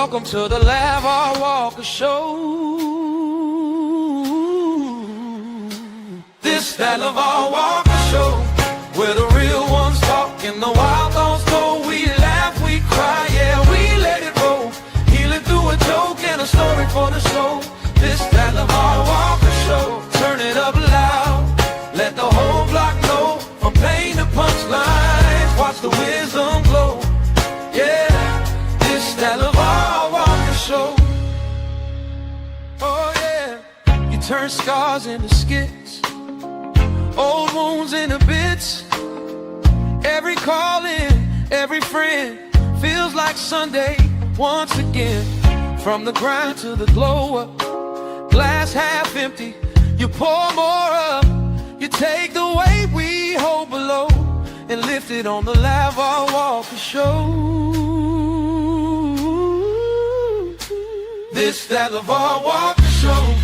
Welcome to the Lavar Walker Show. This that Lavar Walker Show, where the real ones talk and the wild ones go. We laugh, we cry, yeah, we let it roll. Healing through a joke and a story for the soul. This that Lavar Walker Show. Turn it up loud, let the whole block know. From pain to punchlines, watch the wisdom glow. Yeah, this that Lavar Walker Show. Oh yeah, you turn scars into skits, old wounds into bits. Every call in, every friend feels like Sunday once again. From the grind to the glow up, glass half empty, you pour more up. You take the weight we hold below and lift it on the Lavar Walker Show. This that Lavar Walker Show,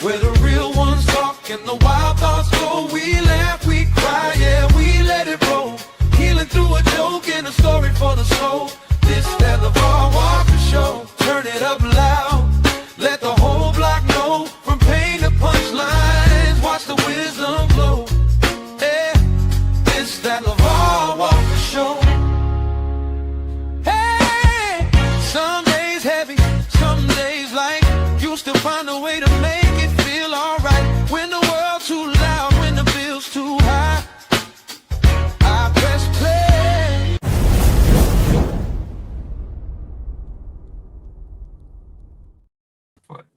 where the real ones talk and the wild thoughts go. We laugh, we cry, yeah, we let it roll. Healing through a joke and a story for the soul. This that Lavar Walker Show. Turn it up loud, let the whole block know. From pain to punchlines, watch the wisdom glow. Yeah, this that Lavar Walker Show. Hey, some days heavy, some days light. You still find a way to make it feel alright. When the world's too loud, when the bill's too high, I press play.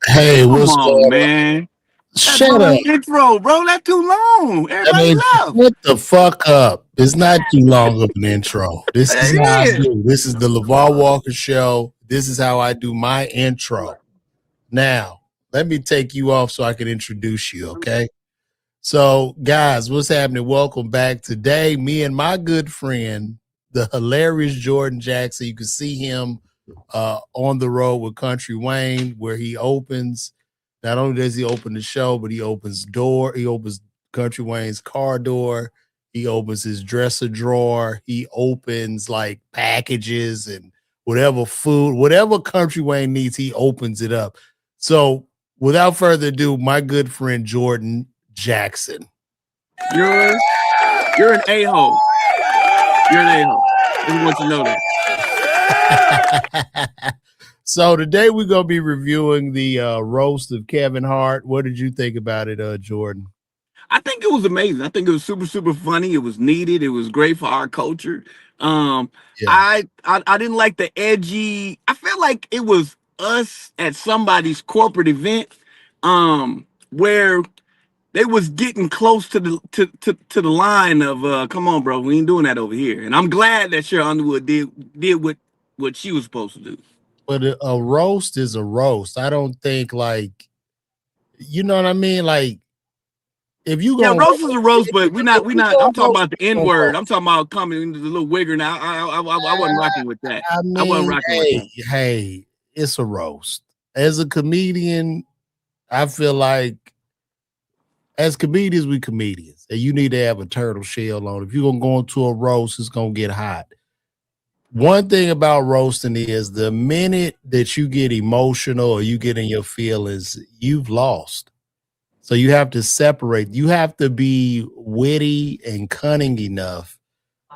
Hey, what's Come on, man. Shut up. Intro, bro. That's too long. Everybody left. Shut the fuck up. It's not too long of an intro. This is how I do. This is the Lavar Walker Show. This is how I do my intro. Now, let me take you off so I can introduce you, okay? So, guys, what's happening? Welcome back. Today, me and my good friend, the hilarious Jordan Jackson. You can see him on the road with Country Wayne, where he opens. Not only does he open the show, but he opens Country Wayne's car door. He opens his dresser drawer. He opens like packages and whatever food, whatever Country Wayne needs, he opens it up. So without further ado, my good friend Jordan Jackson. You're an a-hole. You're an a-hole. I just want you to know that. So today we're going to be reviewing the roast of Kevin Hart. What did you think about it, Jordan? I think it was amazing. I think it was super, super funny. It was needed. It was great for our culture. Yeah. I didn't like the edgy. I felt like it was us at somebody's corporate event where they was getting close to the line of come on, bro, we ain't doing that over here. And I'm glad that Cheryl Underwood did what she was supposed to do. But a roast is a roast. I don't think, like, you know what I mean? Like, if you go, roast is a roast, but we're not. I'm talking about the N-word. I'm talking about coming into the little wigger. Now, I wasn't rocking with that. I mean, I wasn't rocking with that. Hey, it's a roast. As a comedian, I feel like as comedians, we comedians, and you need to have a turtle shell on. If you're gonna go into a roast, it's gonna get hot. One thing about roasting is the minute that you get emotional or you get in your feelings, you've lost. So you have to separate. You have to be witty and cunning enough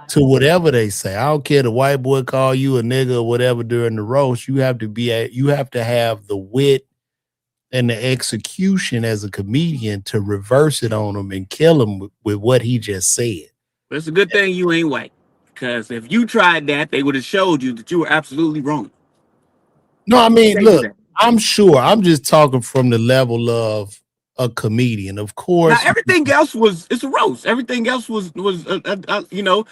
to whatever they say. I don't care the white boy call you a nigga or whatever during the roast. You have to have the wit and the execution as a comedian to reverse it on them and kill them with what he just said. It's a good thing you ain't white. Because if you tried that, they would have showed you that you were absolutely wrong. No, I mean, look, I'm sure. I'm just talking from the level of a comedian, of course. Now, everything else it's a roast. Everything else was The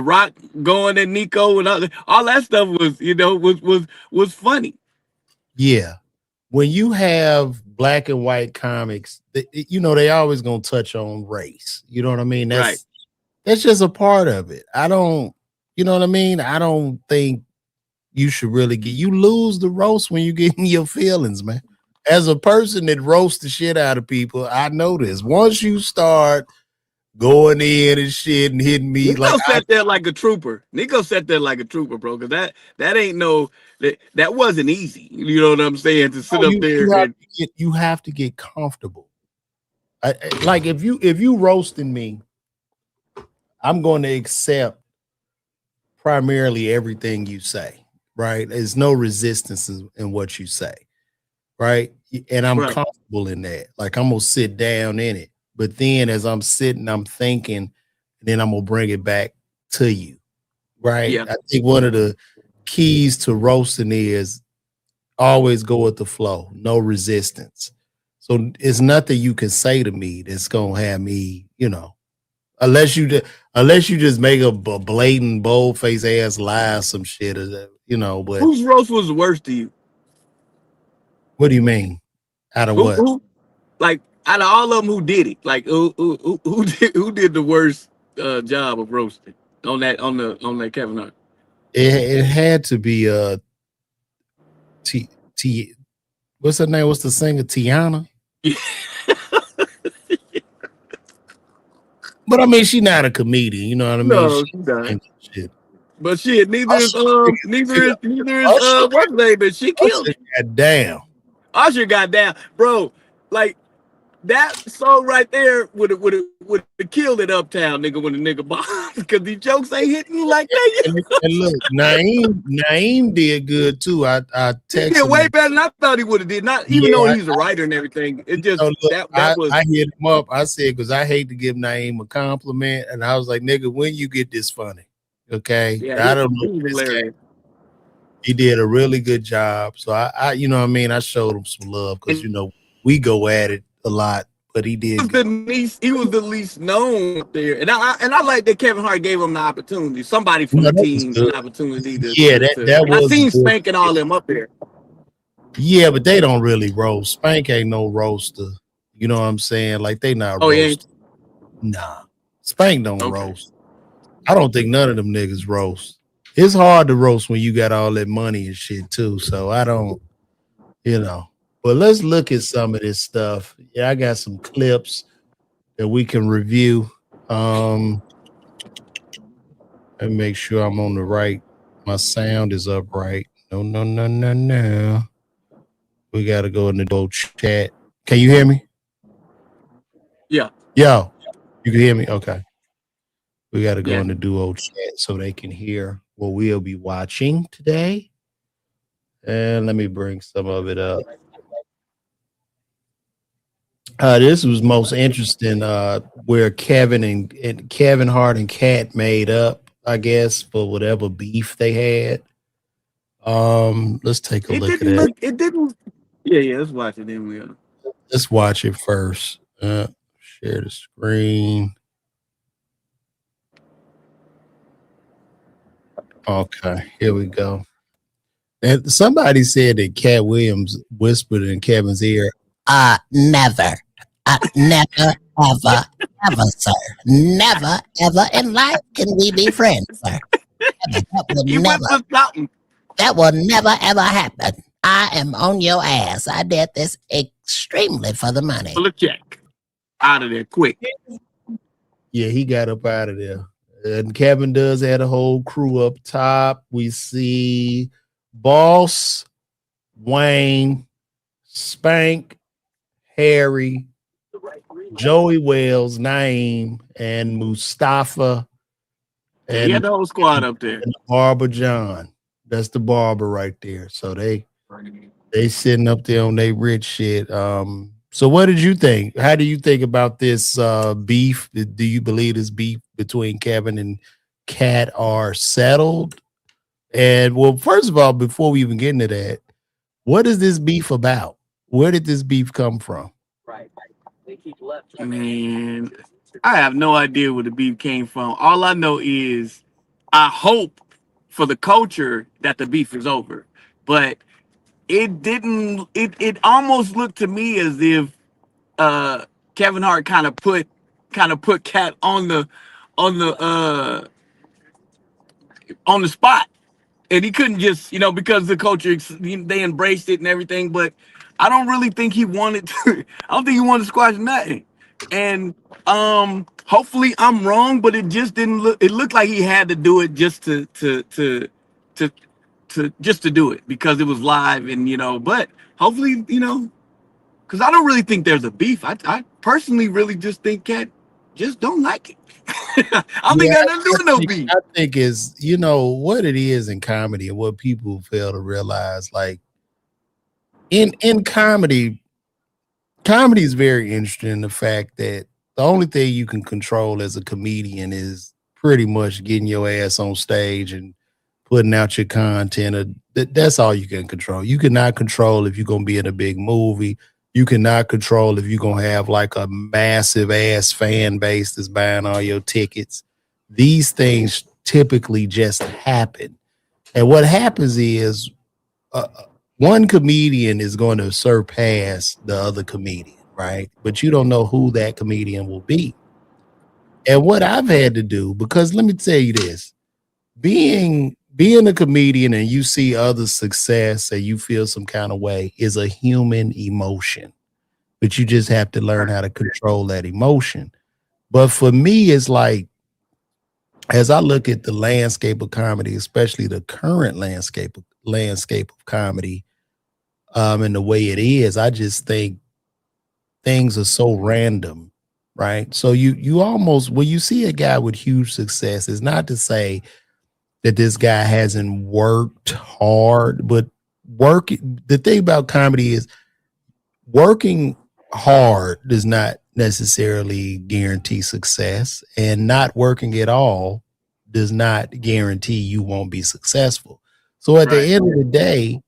Rock going at Nico and all that stuff was funny. Yeah, when you have black and white comics, they always gonna touch on race. You know what I mean? That's right. That's just a part of it. I don't think you should really you lose the roast when you get in your feelings, man. As a person that roasts the shit out of people, I know this. Once you start going in and shit and hitting me like Nico sat there like a trooper. Nico sat there like a trooper, bro. Because that ain't no that wasn't easy. You know what I'm saying? To sit up there and you have to get comfortable. Like if you roasting me, I'm going to accept primarily everything you say, right? There's no resistance in what you say, right? And I'm comfortable in that. Like I'm gonna sit down in it. But then as I'm sitting, I'm thinking, then I'm gonna bring it back to you, right? Yeah. I think one of the keys to roasting is always go with the flow, no resistance. So it's nothing you can say to me that's gonna have me, unless you just make a blatant, bold face ass lie, some shit, But whose roast was the worst to you? What do you mean? Out of what? Like out of all of them, who did it? Like who did the worst job of roasting on that Kevin Hart? It had to be T what's her name? What's the singer? Tiana. But I mean, she's not a comedian. You know what I mean? No, she not. Shit. But shit, neither is what's her name? But she killed it. God damn. Usher got down, bro. Like that song right there would have killed it uptown, nigga, when the nigga bombs, because these jokes ain't hitting you like that. And look, Naeem did good too. I texted he did way better than I thought he would have did. Not even though he's a writer and everything. It just that was. I hit him up. I said, because I hate to give Naeem a compliment, and I was like, nigga, when you get this funny, okay? Yeah, I don't know. He did a really good job. So I you know what I mean? I showed him some love because we go at it a lot, but he did. He was the least known up there, and I like that Kevin Hart gave him the opportunity. Somebody from the team an opportunity to. Yeah, that was. I seen Spank and all them up there. Yeah, but they don't really roast. Spank ain't no roaster. You know what I'm saying? Like they not roast. Nah, Spank don't roast. I don't think none of them niggas roast. It's hard to roast when you got all that money and shit too. So I don't, But let's look at some of this stuff. Yeah, I got some clips that we can review. And make sure I'm on the right. My sound is up right. No. We got to go in the old chat. Can you hear me? Yeah. Yo, you can hear me? Okay. We got to go in the duo chat so they can hear what we'll be watching today. And let me bring some of it up. This was most interesting where Kevin and Kevin Hart and Kat made up, I guess, for whatever beef they had. Let's take a look at it. It didn't. Yeah, let's watch it then. Let's watch it first. Share the screen. Okay, here we go. And somebody said that Cat Williams whispered in Kevin's ear, never, ever, sir. Never, ever in life can we be friends, sir. That will never, ever happen. I am on your ass. I did this extremely for the money. Pull a check. Out of there quick. Yeah, he got up out of there. And Kevin does have a whole crew up top. We see Boss, Wayne, Spank, Harry, Joey Wells, Naeem, and Mustafa. And the whole squad up there. And Barber John. That's the barber right there. So they sitting up there on their rich shit. So what did you think? How do you think about this beef? Do you believe this beef between Kevin and Kat are settled? And well, first of all, before we even get into that, what is this beef about? Where did this beef come from? Right. Man, I have no idea where the beef came from. All I know is I hope for the culture that the beef is over. But it didn't. It almost looked to me as if Kevin Hart kind of put Kat on the spot, and he couldn't just because the culture they embraced it and everything. But I don't really think he wanted to. I don't think he wanted to squash nothing. And hopefully I'm wrong, but it just didn't look. It looked like he had to do it just to just to do it because it was live, and But hopefully, because I don't really think there's a beef. I personally really just think Cat just don't like it. I don't think Yeah, that nothing to do with no beef. I think is what it is in comedy and what people fail to realize. Like in comedy is very interesting in the fact that the only thing you can control as a comedian is pretty much getting your ass on stage and putting out your content. That's all you can control. You cannot control if you're gonna be in a big movie. You cannot control if you're gonna have like a massive ass fan base that's buying all your tickets. These things typically just happen. And what happens is uh, one comedian is going to surpass the other comedian, right? But you don't know who that comedian will be. And what I've had to do, because let me tell you this, being a comedian and you see other success and you feel some kind of way is a human emotion. But you just have to learn how to control that emotion. But for me, it's like as I look at the landscape of comedy, especially the current landscape of comedy, and the way it is, I just think things are so random, right? So you almost when you see a guy with huge success, it's not to say that this guy hasn't worked hard, but the thing about comedy is working hard does not necessarily guarantee success, and not working at all does not guarantee you won't be successful. So at the end of the day,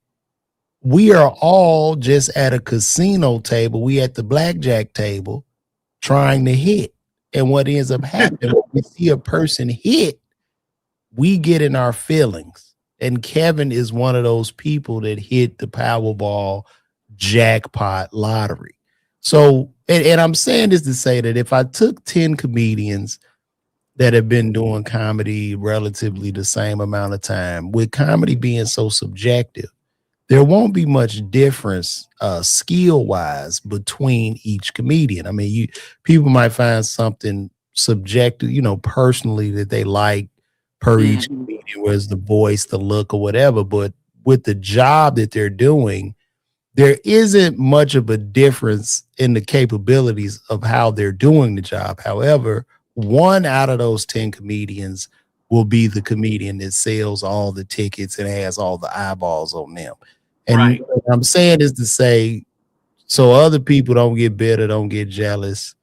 we are all just at a casino table. We at the blackjack table trying to hit. And what ends up happening, when we see a person hit, we get in our feelings. And Kevin is one of those people that hit the Powerball jackpot lottery. So, and I'm saying this to say that if I took 10 comedians that have been doing comedy relatively the same amount of time, with comedy being so subjective, there won't be much difference skill wise between each comedian. I mean, people might find something subjective, personally that they like per each comedian, whether it's the voice, the look, or whatever. But with the job that they're doing, there isn't much of a difference in the capabilities of how they're doing the job. However, one out of those 10 comedians will be the comedian that sells all the tickets and has all the eyeballs on them. And what I'm saying is to say, so other people don't get bitter, don't get jealous.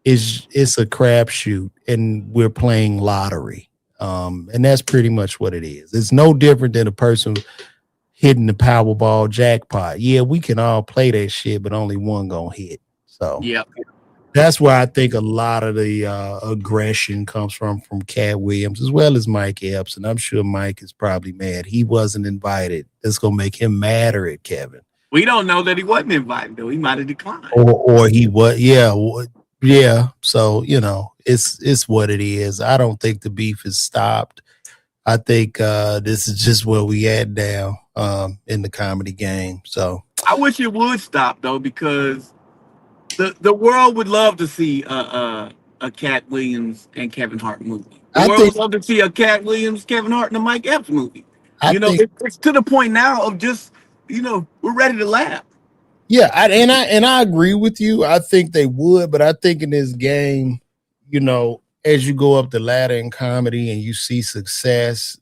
It's a crapshoot, and we're playing lottery. And that's pretty much what it is. It's no different than a person hitting the Powerball jackpot. Yeah, we can all play that shit, but only one gonna hit. So that's where I think a lot of the aggression comes from Cat Williams, as well as Mike Epps. And I'm sure Mike is probably mad he wasn't invited. That's gonna make him madder at Kevin. We don't know that he wasn't invited, though. He might have declined. Or he was, yeah. So, it's what it is. I don't think the beef is stopped. I think this is just where we at now in the comedy game. So I wish it would stop, though, because the world would love to see a Cat Williams and Kevin Hart movie. The world would love to see a Cat Williams, Kevin Hart, and a Mike Epps movie. It's to the point now of just, we're ready to laugh. Yeah, I agree with you. I think they would, but I think in this game, as you go up the ladder in comedy and you see success,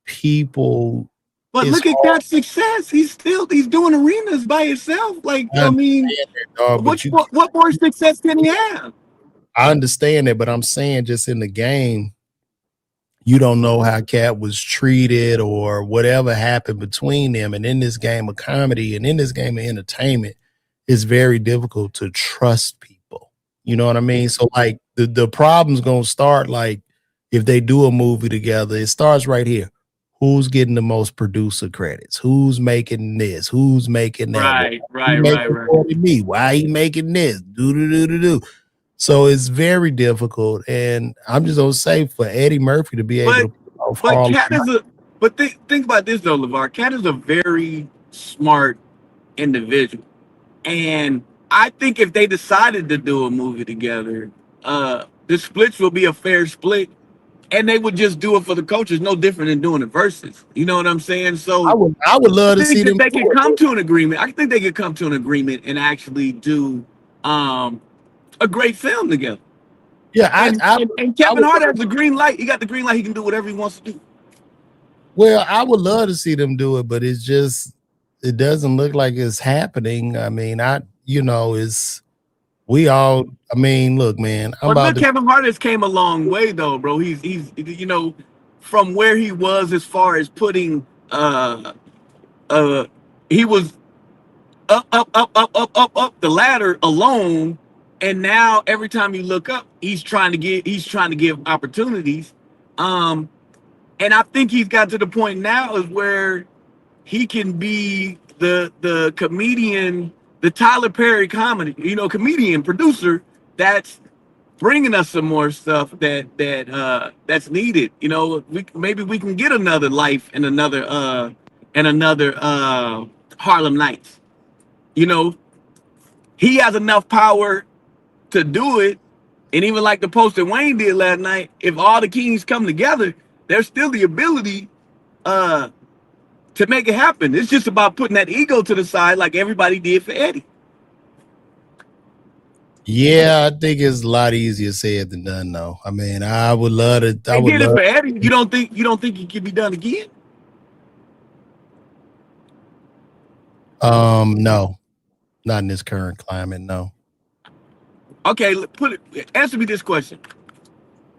people. But look at that success. He's doing arenas by himself. Like, I mean, what more success can he have? I understand that, but I'm saying just in the game, you don't know how Cat was treated or whatever happened between them. And in this game of comedy and in this game of entertainment, it's very difficult to trust people. You know what I mean? So like the problem's gonna start like if they do a movie together, it starts right here. Who's getting the most producer credits? Who's making this? Who's making that? Right. Me. Why he making this? Do. So it's very difficult, and I'm just gonna say for Eddie Murphy to be able to. But think about this though, LeVar. Cat is a very smart individual, and I think if they decided to do a movie together, the splits will be a fair split, and they would just do it for the coaches, no different than doing the verses. You know what I'm saying? So I would I love to think see that them they do can come it. to an agreement. I think they could come to an agreement and actually do a great film together. Yeah, And I Kevin would Hart has the green light. He got the green light. He can do whatever he wants to do. well, I would love to see them do it, but it's just it doesn't look like it's happening. I mean, it's we all. I mean, look, man, I'm But about look, to. Kevin Hart has came a long way though, bro. He's from where he was as far as putting he was up the ladder alone, and now every time you look up, he's trying to give opportunities. Um, and I think he's got to the point now is where he can be the comedian, the Tyler Perry comedy, comedian producer that's bringing us some more stuff that's needed. Maybe we can get another life and another Harlem Nights. You know, he has enough power to do it. And even like the post that Wayne did last night, if all the kings come together, there's still the ability uh to make it happen. It's just about putting that ego to the side like everybody did for Eddie. Yeah, I think it's a lot easier said than done, though. I mean, I would love to. I They would did it love. for Eddie. You don't think it can be done again? No, not in this current climate. No. Okay, answer me this question.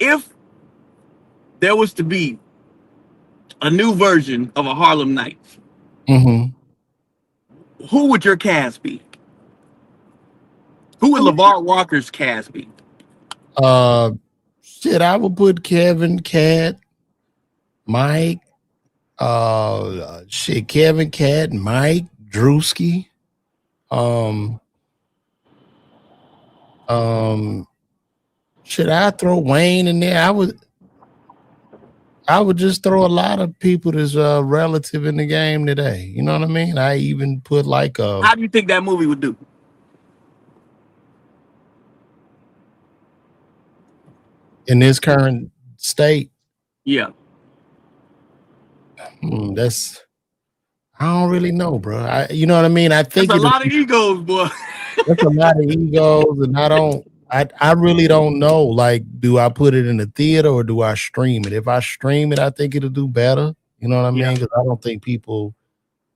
If there was to be a new version of a Harlem Nights, Mm-hmm. who would your cast be? Who would LeVar Walker's cast be? Uh, shit, I would put Kevin, Cat, Mike. Kevin, Cat, Mike, Drewski. Um, should I throw Wayne in there? I would just throw a lot of people that's relative in the game today. You know what I mean? I even put like How do you think that movie would do? in this current state. Yeah. That's I don't really know, bro. You know what I mean? I There's think a lot of egos, boy. that's a lot of egos, and I really don't know. Like, do I put it in the theater or do I stream it? If I stream it, I think it'll do better. You know what I mean? Because I don't think people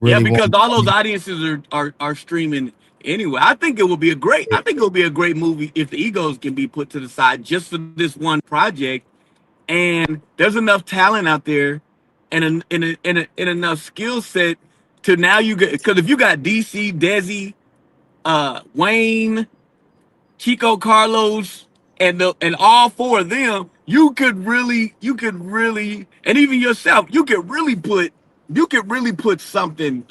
Yeah, really want because all those audiences are streaming anyway. I think it will be a great. I think it will be a great movie if the egos can be put to the side just for this one project. And there's enough talent out there, and enough skill set to now you get, because if you got DC, Desi, Wayne, Chico, Carlos, and all four of them, you could really, and even yourself, you could really put something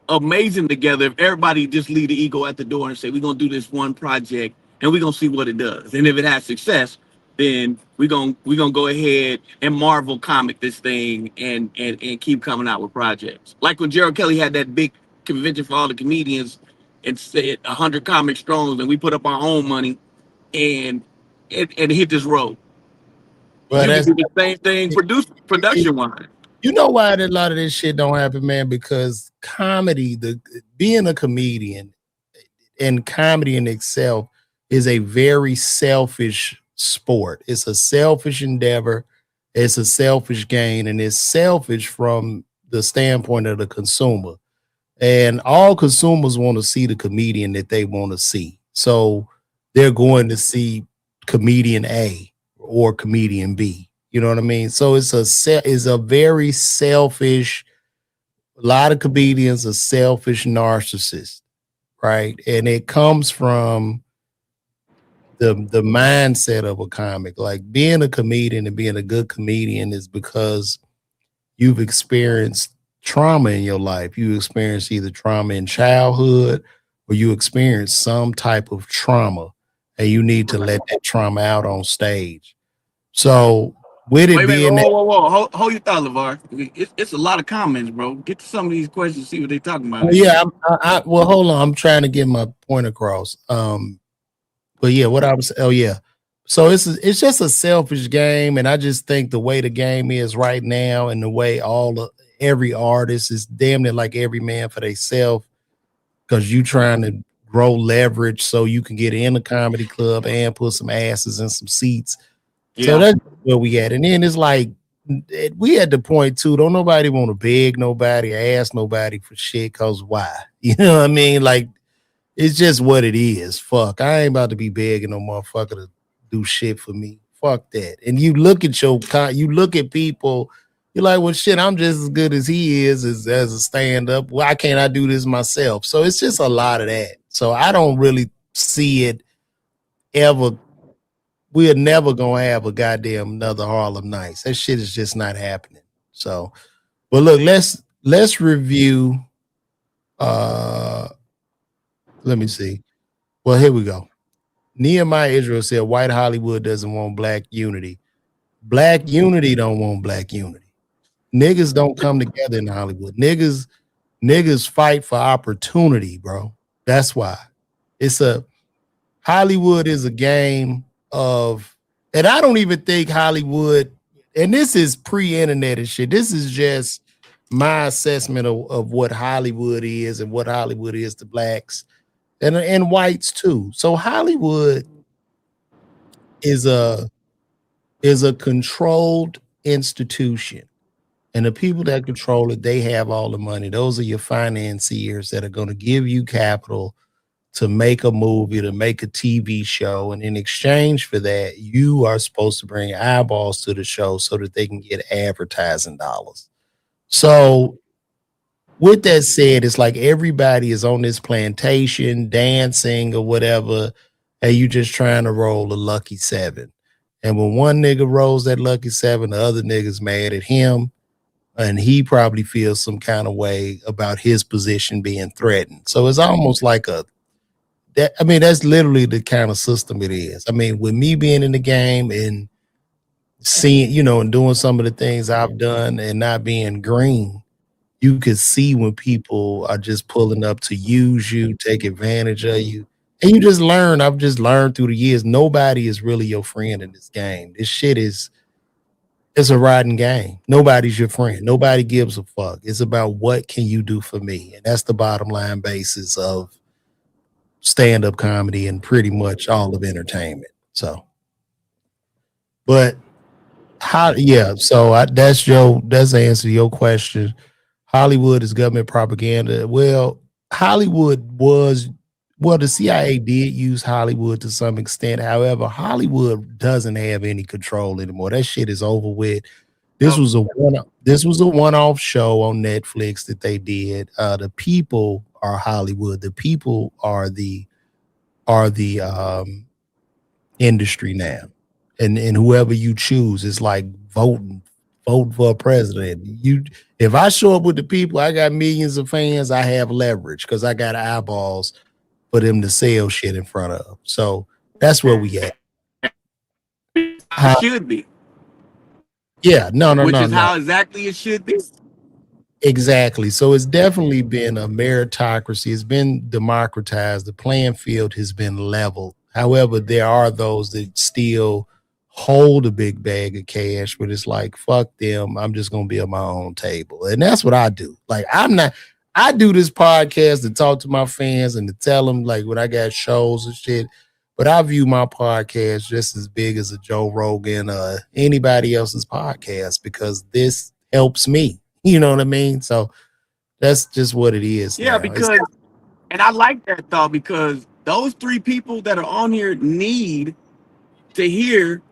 amazing together if everybody just leave the ego at the door and say we're gonna do this one project and we're gonna see what it does. And if it has success, then we're gonna go ahead and Marvel comic this thing and keep coming out with projects. Like when Gerald Kelly had that big convention for all the comedians and said 100 comic strong, and we put up our own money and and hit this road. But You can that's do the same thing production wise. you know why a lot of this shit don't happen, man? Because comedy, being a comedian and comedy in itself is a very selfish sport. It's a selfish endeavor. It's a selfish gain, and it's selfish from the standpoint of the consumer. And all consumers want to see the comedian that they want to see. So they're going to see comedian A or comedian B. You know what I mean? So it's a very selfish. A lot of comedians are selfish narcissists, right? And it comes from the mindset of a comic. Like being a comedian and being a good comedian is because you've experienced trauma in your life. You experienced either trauma in childhood or you experienced some type of trauma and you need to let that trauma out on stage. So with it Wait, being that. whoa. Hold your thought, LeVar. It's a lot of comments, bro. Get to some of these questions, see what they talking about. Yeah, well, hold on. I'm trying to get my point across. But yeah, what I was. Oh yeah. So it's just a selfish game, and I just think the way the game is right now, and the way every artist is damn near like every man for themselves, because you trying to grow leverage so you can get in a comedy club and put some asses in some seats. Yeah. So that's where we at. And then it's like we at the point too. Don't nobody want to beg nobody, ask nobody for shit. Cause why? You know what I mean? Like it's just what it is. Fuck, I ain't about to be begging no motherfucker to do shit for me. Fuck that. And you look at people. You're like, well, shit, I'm just as good as he is as a stand-up. Why can't I do this myself? So it's just a lot of that. So I don't really see it ever. We're never gonna have a goddamn another Harlem Nights. That shit is just not happening. So, but look, let's review. Let me see. Well, here we go. Nehemiah Israel said White Hollywood doesn't want black unity. Black unity don't want black unity. Niggas don't come together in Hollywood. Niggas fight for opportunity, bro. That's why. Hollywood is a game of, and I don't even think Hollywood, and this is pre-internet and shit. This is just my assessment of what Hollywood is and what Hollywood is to blacks and whites too. So Hollywood is a controlled institution. And the people that control it, they have all the money. Those are your financiers that are going to give you capital to make a movie, to make a TV show. And in exchange for that, you are supposed to bring eyeballs to the show so that they can get advertising dollars. So with that said, it's like everybody is on this plantation dancing or whatever, and you just trying to roll a lucky seven. And when one nigga rolls that lucky seven, the other nigga's mad at him. And he probably feels some kind of way about his position being threatened. So it's almost like that's literally the kind of system it is. I mean, with me being in the game and seeing, and doing some of the things I've done and not being green, you could see when people are just pulling up to use you, take advantage of you. And you just learn. I've just learned through the years, nobody is really your friend in this game. This shit it's a riding game. Nobody's your friend. Nobody gives a fuck. It's about what can you do for me? And that's the bottom line basis of stand-up comedy and pretty much all of entertainment. So, but that's the answer to your question. Hollywood is government propaganda. Well, the CIA did use Hollywood to some extent. However, Hollywood doesn't have any control anymore. That shit is over with. This was a one-off show on Netflix that they did. The people are Hollywood. The people are the industry now. And whoever you choose is like vote for a president. If I show up with the people, I got millions of fans, I have leverage because I got eyeballs for them to sell shit in front of. So that's where we at. It should be. Yeah, no. Which is how exactly it should be. Exactly. So it's definitely been a meritocracy. It's been democratized. The playing field has been leveled. However, there are those that still hold a big bag of cash, but it's like, fuck them. I'm just going to be at my own table. And that's what I do. Like, I do this podcast to talk to my fans and to tell them like when I got shows and shit, but I view my podcast just as big as a Joe Rogan or anybody else's podcast because this helps me. You know what I mean? So that's just what it is. Yeah, because and I like that thought because those three people that are on here need to hear.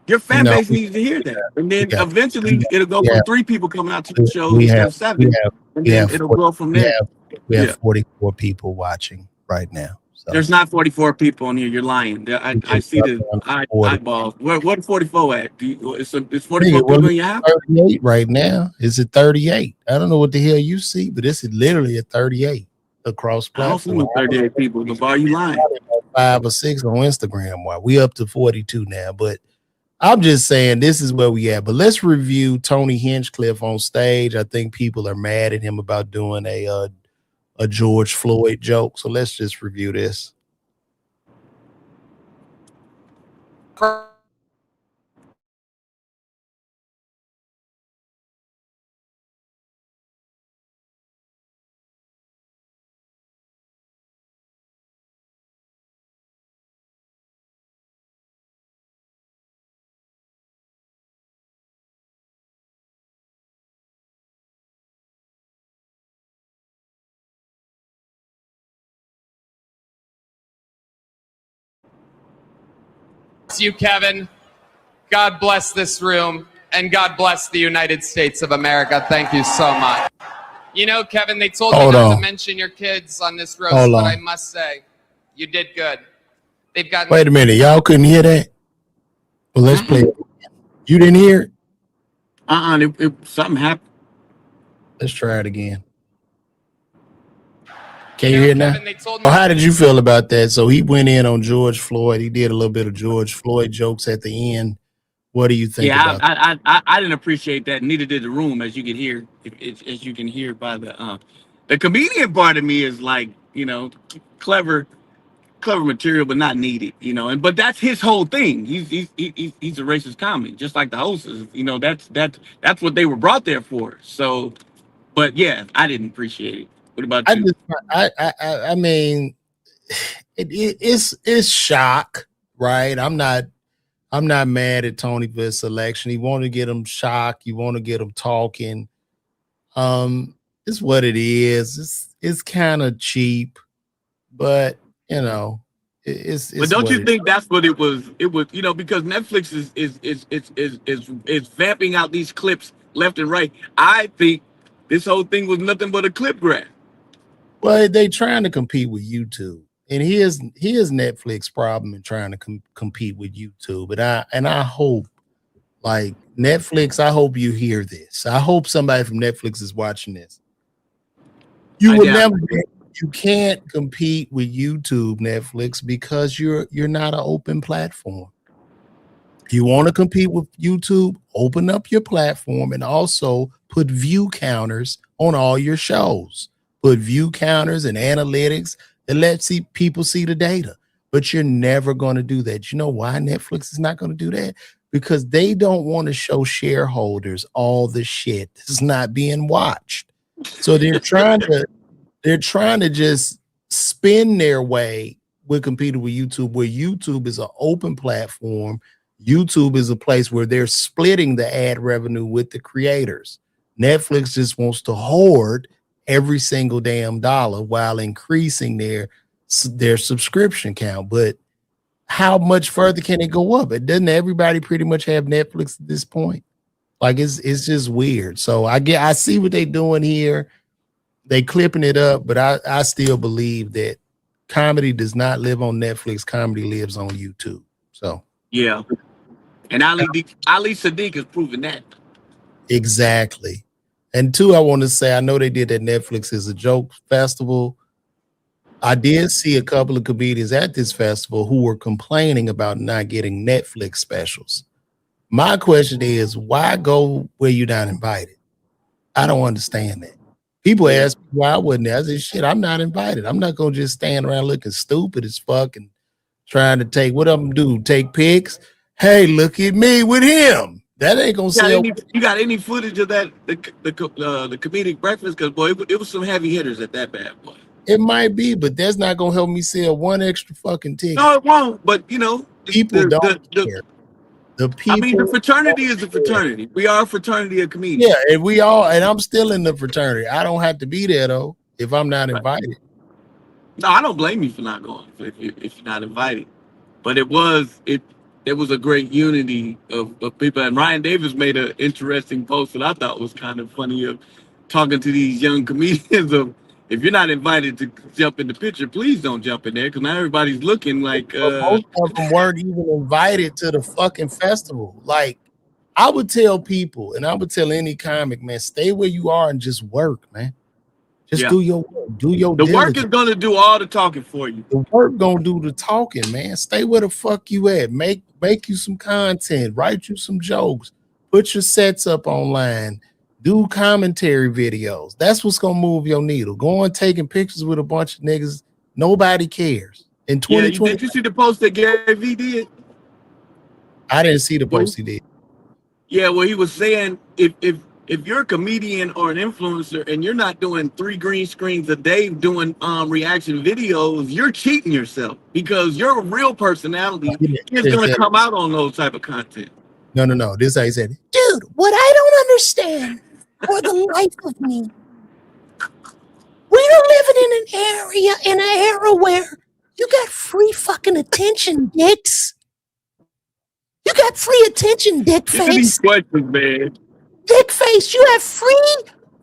Your fan base needs to hear that. And then eventually it'll go from 3 people coming out to the show instead of 7. And then it'll grow from there. We have 44 people watching right now. So. There's not 44 people on here. You're lying. I see the eyeballs. What 44 at? It's 44 people in your house? 38 right now. It's at 38. I don't know what the hell you see, but it's literally at 38 across platform. I don't see no 38 people. The bar you lying. 5 or 6 on Instagram. We up to 42 now, but I'm just saying this is where we at. But let's review Tony Hinchcliffe on stage. I think people are mad at him about doing a George Floyd joke. So let's just review this. You, Kevin. God bless this room, and God bless the United States of America. Thank you so much. You know, Kevin, they told me not to mention your kids on this roast, but I must say, you did good. They've got. Wait a minute, y'all couldn't hear that? Well, let's play it. You didn't hear it? Something happened. Let's try it again. Can you hear now? How did you feel about that? So he went in on George Floyd. He did a little bit of George Floyd jokes at the end. What do you think? Yeah, I didn't appreciate that. Neither did the room, as you can hear. As you can hear by the comedian part of me is like, you know, clever material, but not needed. You know, but that's his whole thing. He's a racist comic, just like the hosts. You know, that's what they were brought there for. So, but yeah, I didn't appreciate it. What about you? I mean, it's shock, right? I'm not mad at Tony for his selection. You want to get him shocked. You want to get him talking. It's what it is. It's kind of cheap, but you know, it's. But don't you think that's what it was? It was, you know, because Netflix is vamping out these clips left and right. I think this whole thing was nothing but a clip grab. Well, they trying to compete with YouTube, and here's Netflix problem in trying to compete with YouTube. But I hope, like Netflix, I hope you hear this. I hope somebody from Netflix is watching this. You will never. You can't compete with YouTube, Netflix, because you're not an open platform. You want to compete with YouTube, open up your platform and also put view counters on all your shows. Put view counters and analytics and let people see the data. But you're never going to do that. You know why Netflix is not going to do that? Because they don't want to show shareholders all the shit that's not being watched. So they're trying to just spin their way with competing with YouTube, where YouTube is an open platform. YouTube is a place where they're splitting the ad revenue with the creators. Netflix just wants to hoard every single damn dollar while increasing their subscription count. But how much further can it go up? It doesn't everybody pretty much have Netflix at this point? Like it's just weird. So I see what they're doing here. They clipping it up, but I still believe that comedy does not live on Netflix. Comedy lives on YouTube. So yeah. And Ali Sadiq has proven that. Exactly. And two, I want to say, I know they did that Netflix is a joke festival. I did see a couple of comedians at this festival who were complaining about not getting Netflix specials. My question is, why go where you're not invited? I don't understand that. People ask me why I wasn't there. I said, shit, I'm not invited. I'm not going to just stand around looking stupid as fuck and trying to take, what I'm going to do, take pics? Hey, look at me with him. That ain't gonna sell. You got any footage of that the comedic breakfast? Because boy, it was some heavy hitters at that bad boy. It might be, but that's not gonna help me sell one extra fucking ticket. No, it won't. But you know, people don't care. The people. I mean, the fraternity is a fraternity. We are a fraternity of comedians. Yeah, and we all, and I'm still in the fraternity. I don't have to be there though if I'm not invited. No, I don't blame you for not going if you're not invited. But it was a great unity of people. And Ryan Davis made an interesting post that I thought was kind of funny, of talking to these young comedians of, if you're not invited to jump in the picture, please don't jump in there, because now everybody's looking like most of them weren't even invited to the fucking festival. Like, I would tell people, and I would tell any comic, man, stay where you are and just work, man. Just do your work. Do your The diligence. work is gonna do all the talking for you. The work gonna do the talking, man. Stay where the fuck you at. Make you some content. Write you some jokes. Put your sets up online. Do commentary videos. That's what's gonna move your needle. Going taking pictures with a bunch of niggas. Nobody cares. In 2020, did you see the post that Gary V did? I didn't see the post he did. Yeah, well, he was saying if you're a comedian or an influencer and you're not doing 3 green screens a day doing reaction videos, you're cheating yourself because your real personality is gonna come out on those type of content. No. This is how he said it. Dude, what I don't understand for the life of me, we're living in an era where you got free fucking attention, dicks. You got free attention, dick face. These questions, man. Dick face, you have free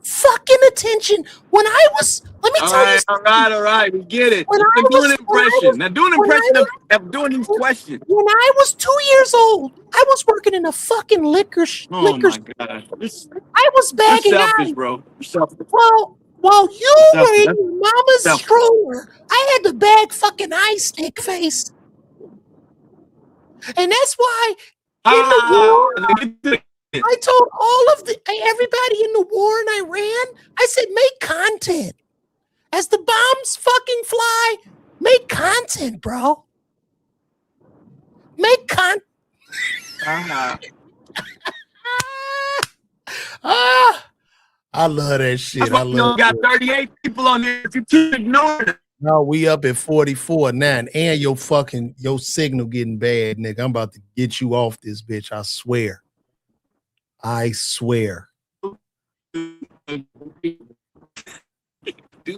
fucking attention. When I was, let me tell you something. All right, we get it. Do an impression. Now do an impression of doing these questions. When I was 2 years old, I was working in a fucking liquor store. Oh my God. I was bagging selfish, bro. Selfish. Well, while you were in your mama's stroller, I had to bag fucking ice, dick face. And that's why in the war, I told all of everybody in the war in Iran, I said, make content. As the bombs fucking fly, make content, bro. Make content. I love that shit. I love got 38 people on there. If you keep ignoring it. No, we up at 44 now, and your signal getting bad, nigga. I'm about to get you off this bitch. I swear. I swear. Do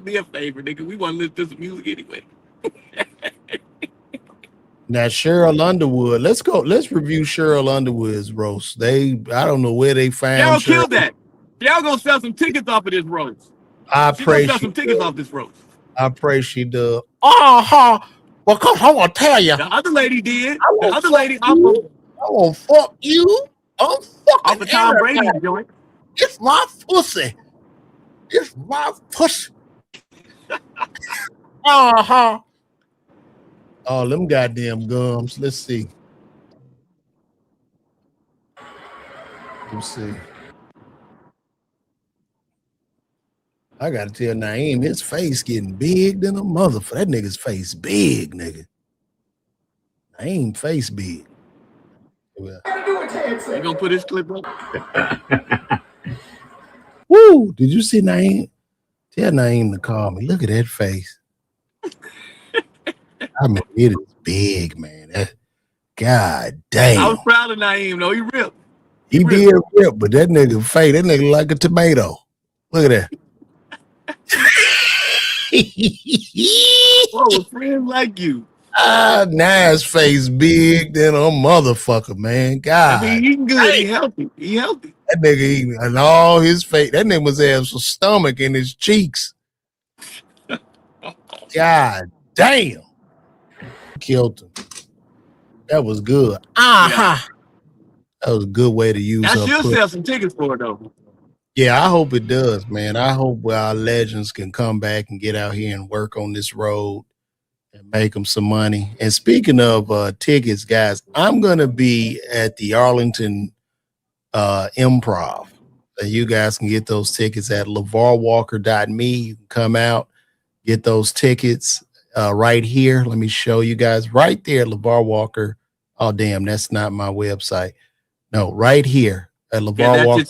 me a favor, nigga. We want to listen to some music anyway. Now, Cheryl Underwood. Let's go. Let's review Cheryl Underwood's roast. I don't know where they found. Y'all killed that. Y'all gonna sell some tickets off of this roast. I pray sell some tickets off this roast. I pray she does. Because I'm gonna tell you. The other lady did. The other lady I'm gonna fuck you. I'm fucking off the Tom Brady joint. It's my pussy. It's my pussy. Oh, them goddamn gums. Let's see. Let's see. I gotta tell Naeem, his face getting big than a motherfucker. That nigga's face big, nigga. Naeem face big. You gonna put his clip up? Woo! Did you see Naeem? Tell Naeem to call me. Look at that face. I mean, it is big, man. God damn. I was proud of Naeem, though. He ripped. He did rip, but that nigga face, that nigga like a tomato. Look at that. Whoa, a friend like you. Nice face big than a motherfucker, man. God. I mean, eating good. He healthy. He healthy. That nigga eating and all his face. That nigga must have some stomach in his cheeks. God damn. Killed him. That was good. That was a good way to use I should sell some tickets for it, though. Yeah, I hope it does, man. I hope our legends can come back and get out here and work on this road and make them some money. And speaking of tickets, guys, I'm going to be at the Arlington Improv. You guys can get those tickets at LeVarWalker.me. You can come out, get those tickets right here. Let me show you guys right there, LeVar Walker. Oh, damn, that's not my website. No, right here at LeVar Walker.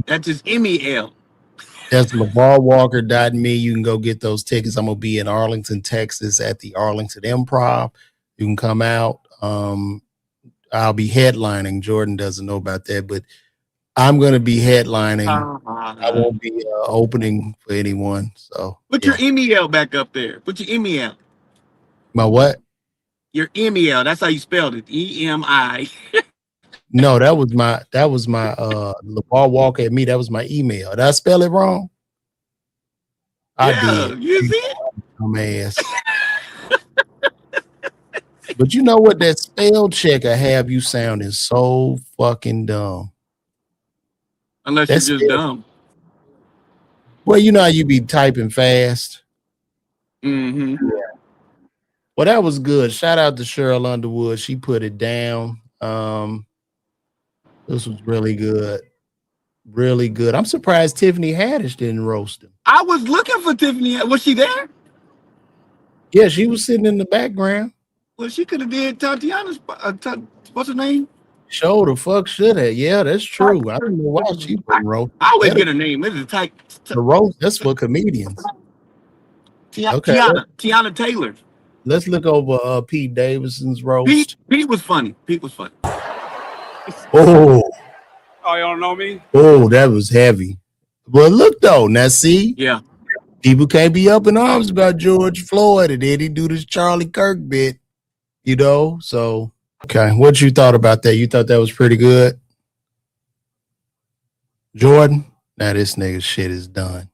That's his MEL. That's LeVarWalker.me. You can go get those tickets. I'm going to be in Arlington, Texas at the Arlington Improv. You can come out. I'll be headlining. Jordan doesn't know about that, but I'm going to be headlining. I won't be opening for anyone. So put your MEL back up there. Put your MEL. My what? Your MEL. That's how you spelled it. EMI. No, that was my LeVar Walker at me. That was my email. Did I spell it wrong? I did. You see it? Dumbass. But you know what? That spell checker have you sounding so fucking dumb. Unless you're just dumb. Well, you know how you be typing fast. Mm-hmm. Well, that was good. Shout out to Cheryl Underwood. She put it down. This was really good. Really good. I'm surprised Tiffany Haddish didn't roast him. I was looking for Tiffany. Was she there? Yeah, she was sitting in the background. Well, she could have did Tatiana's. What's her name? Show the fuck should have. Yeah, that's true. I don't know why she wouldn't roast. I always get her name. It's the roast. That's for comedians. Okay, Tiana Taylor. Let's look over Pete Davidson's roast. Pete was funny. Oh, you don't know me? Oh, that was heavy. Well, look though. Now see, yeah, people can't be up in arms about George Floyd, and then he do this Charlie Kirk bit, you know. So, okay, what you thought about that? You thought that was pretty good, Jordan? Now this nigga shit is done.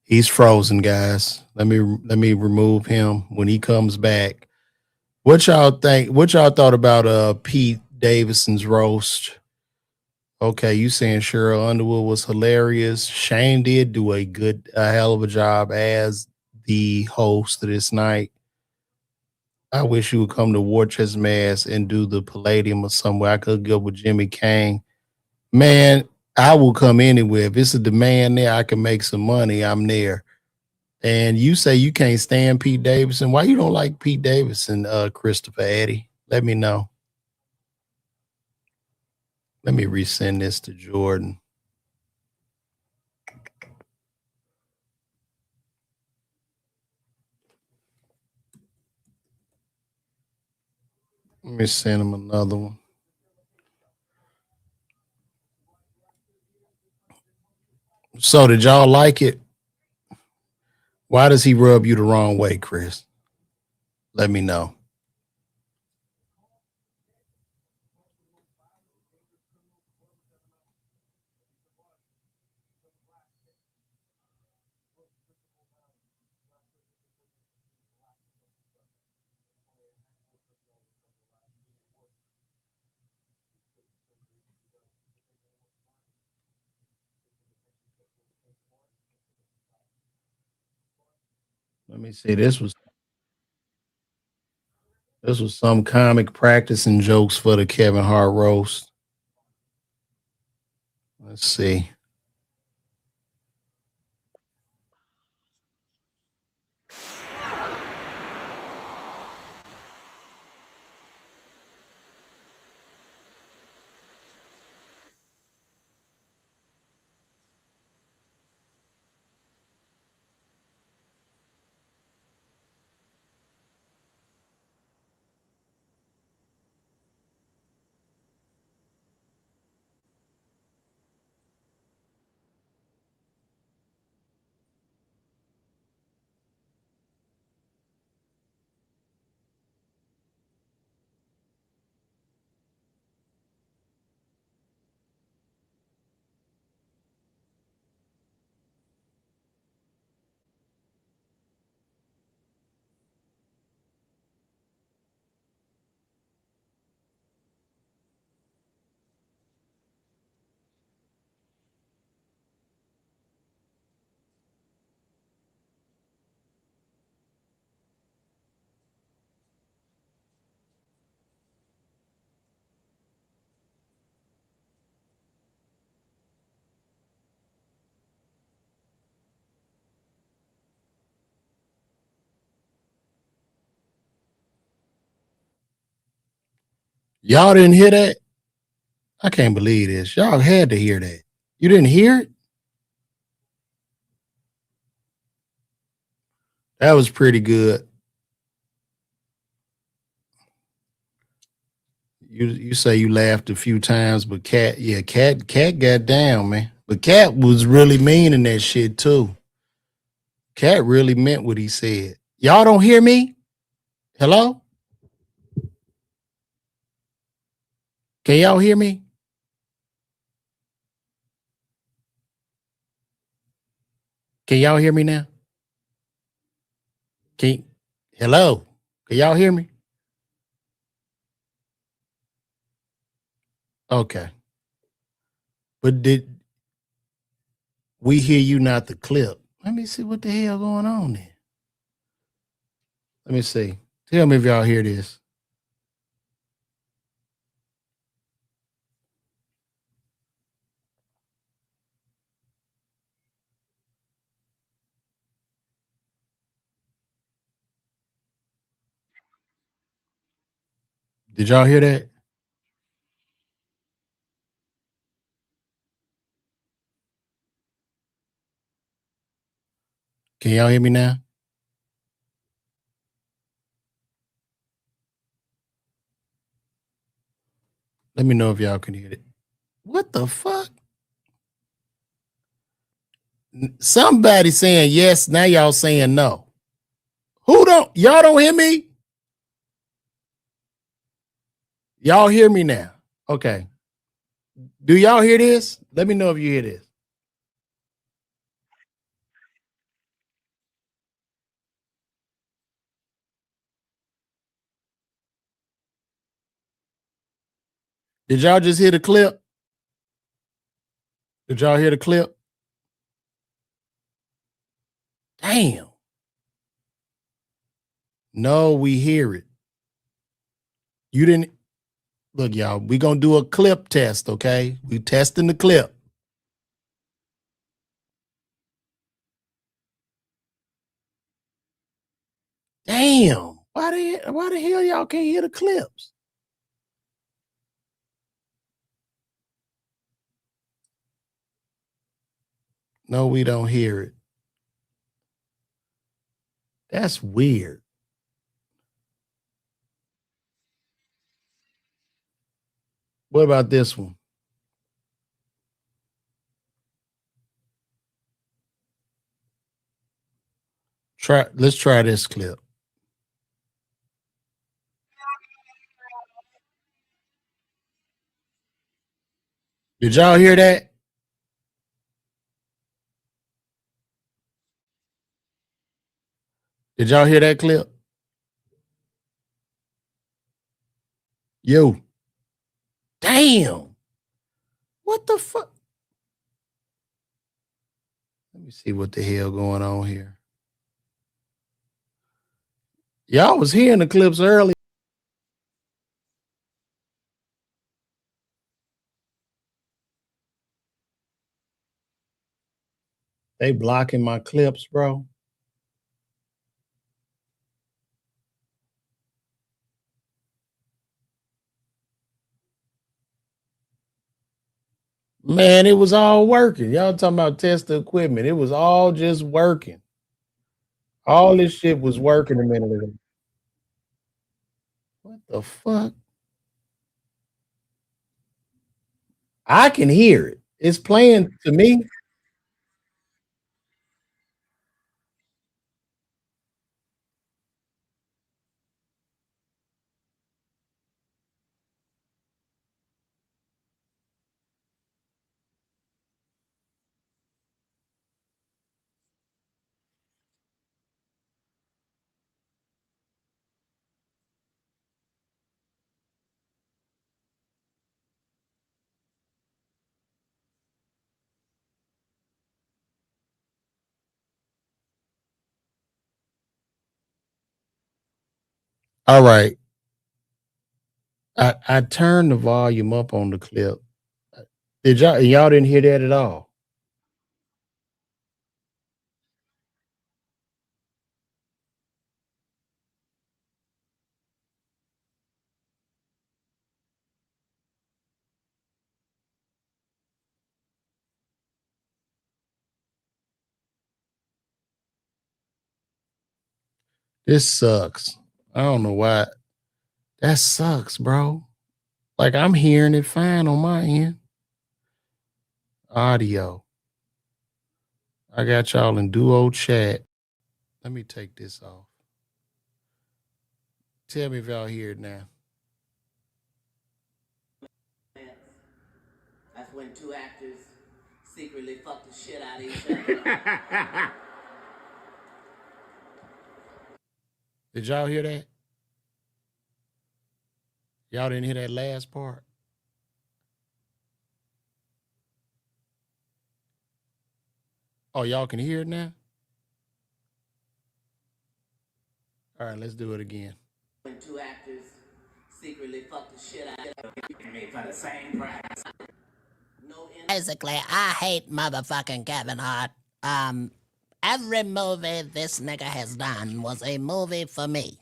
He's frozen, guys. Let me remove him when he comes back. What y'all think? What y'all thought about Pete Davidson's roast? Okay, you saying Cheryl Underwood was hilarious. Shane did do a hell of a job as the host of this night. I wish you would come to War Chest Mass and do the Palladium or somewhere. I could go with Jimmy Kane. Man, I will come anywhere. If it's a demand there, I can make some money. I'm there. And you say you can't stand Pete Davidson. Why you don't like Pete Davidson, Christopher Eddy? Let me know. Let me resend this to Jordan. Let me send him another one. So did y'all like it? Why does he rub you the wrong way, Chris? Let me know. Let me see. This was some comic practicing jokes for the Kevin Hart roast. Let's see. Y'all didn't hear that? I can't believe this. Y'all had to hear that. You didn't hear it? That was pretty good. You say you laughed a few times, but Cat got down, man. But Cat was really mean in that shit too. Cat really meant what he said. Y'all don't hear me? Hello? Can y'all hear me? Can y'all hear me now? Hello? Can y'all hear me? Okay. But We hear you, not the clip. Let me see what the hell going on there. Let me see. Tell me if y'all hear this. Did y'all hear that? Can y'all hear me now? Let me know if y'all can hear it. What the fuck? Somebody saying yes, now y'all saying no. Who don't? Y'all don't hear me? Y'all hear me now? Okay. Do y'all hear this? Let me know if you hear this. Did y'all just hear the clip? Did y'all hear the clip? Damn. No, we hear it. You didn't. Look, y'all, we going to do a clip test, okay? We testing the clip. Damn. Why the hell y'all can't hear the clips? No, we don't hear it. That's weird. What about this one? Let's try this clip. Did y'all hear that? Did y'all hear that clip? Yo. Damn. What the fuck? Let me see what the hell going on here. Y'all was hearing the clips early. They blocking my clips, bro. Man, it was all working. Y'all talking about test the equipment. It was all just working. All this shit was working a minute ago. What the fuck? I can hear it. It's playing to me. All right. I turned the volume up on the clip. Did y'all didn't hear that at all? This sucks. I don't know why. That sucks, bro. Like I'm hearing it fine on my end. Audio. I got y'all in duo chat. Let me take this off. Tell me if y'all hear it now. That's when two actors secretly fuck the shit out of each other. Did y'all hear that? Y'all didn't hear that last part? Oh, y'all can hear it now? All right, let's do it again. When two actors secretly fuck the shit out of me for the same price. Basically, I hate motherfucking Kevin Hart. Every movie this nigga has done was a movie for me.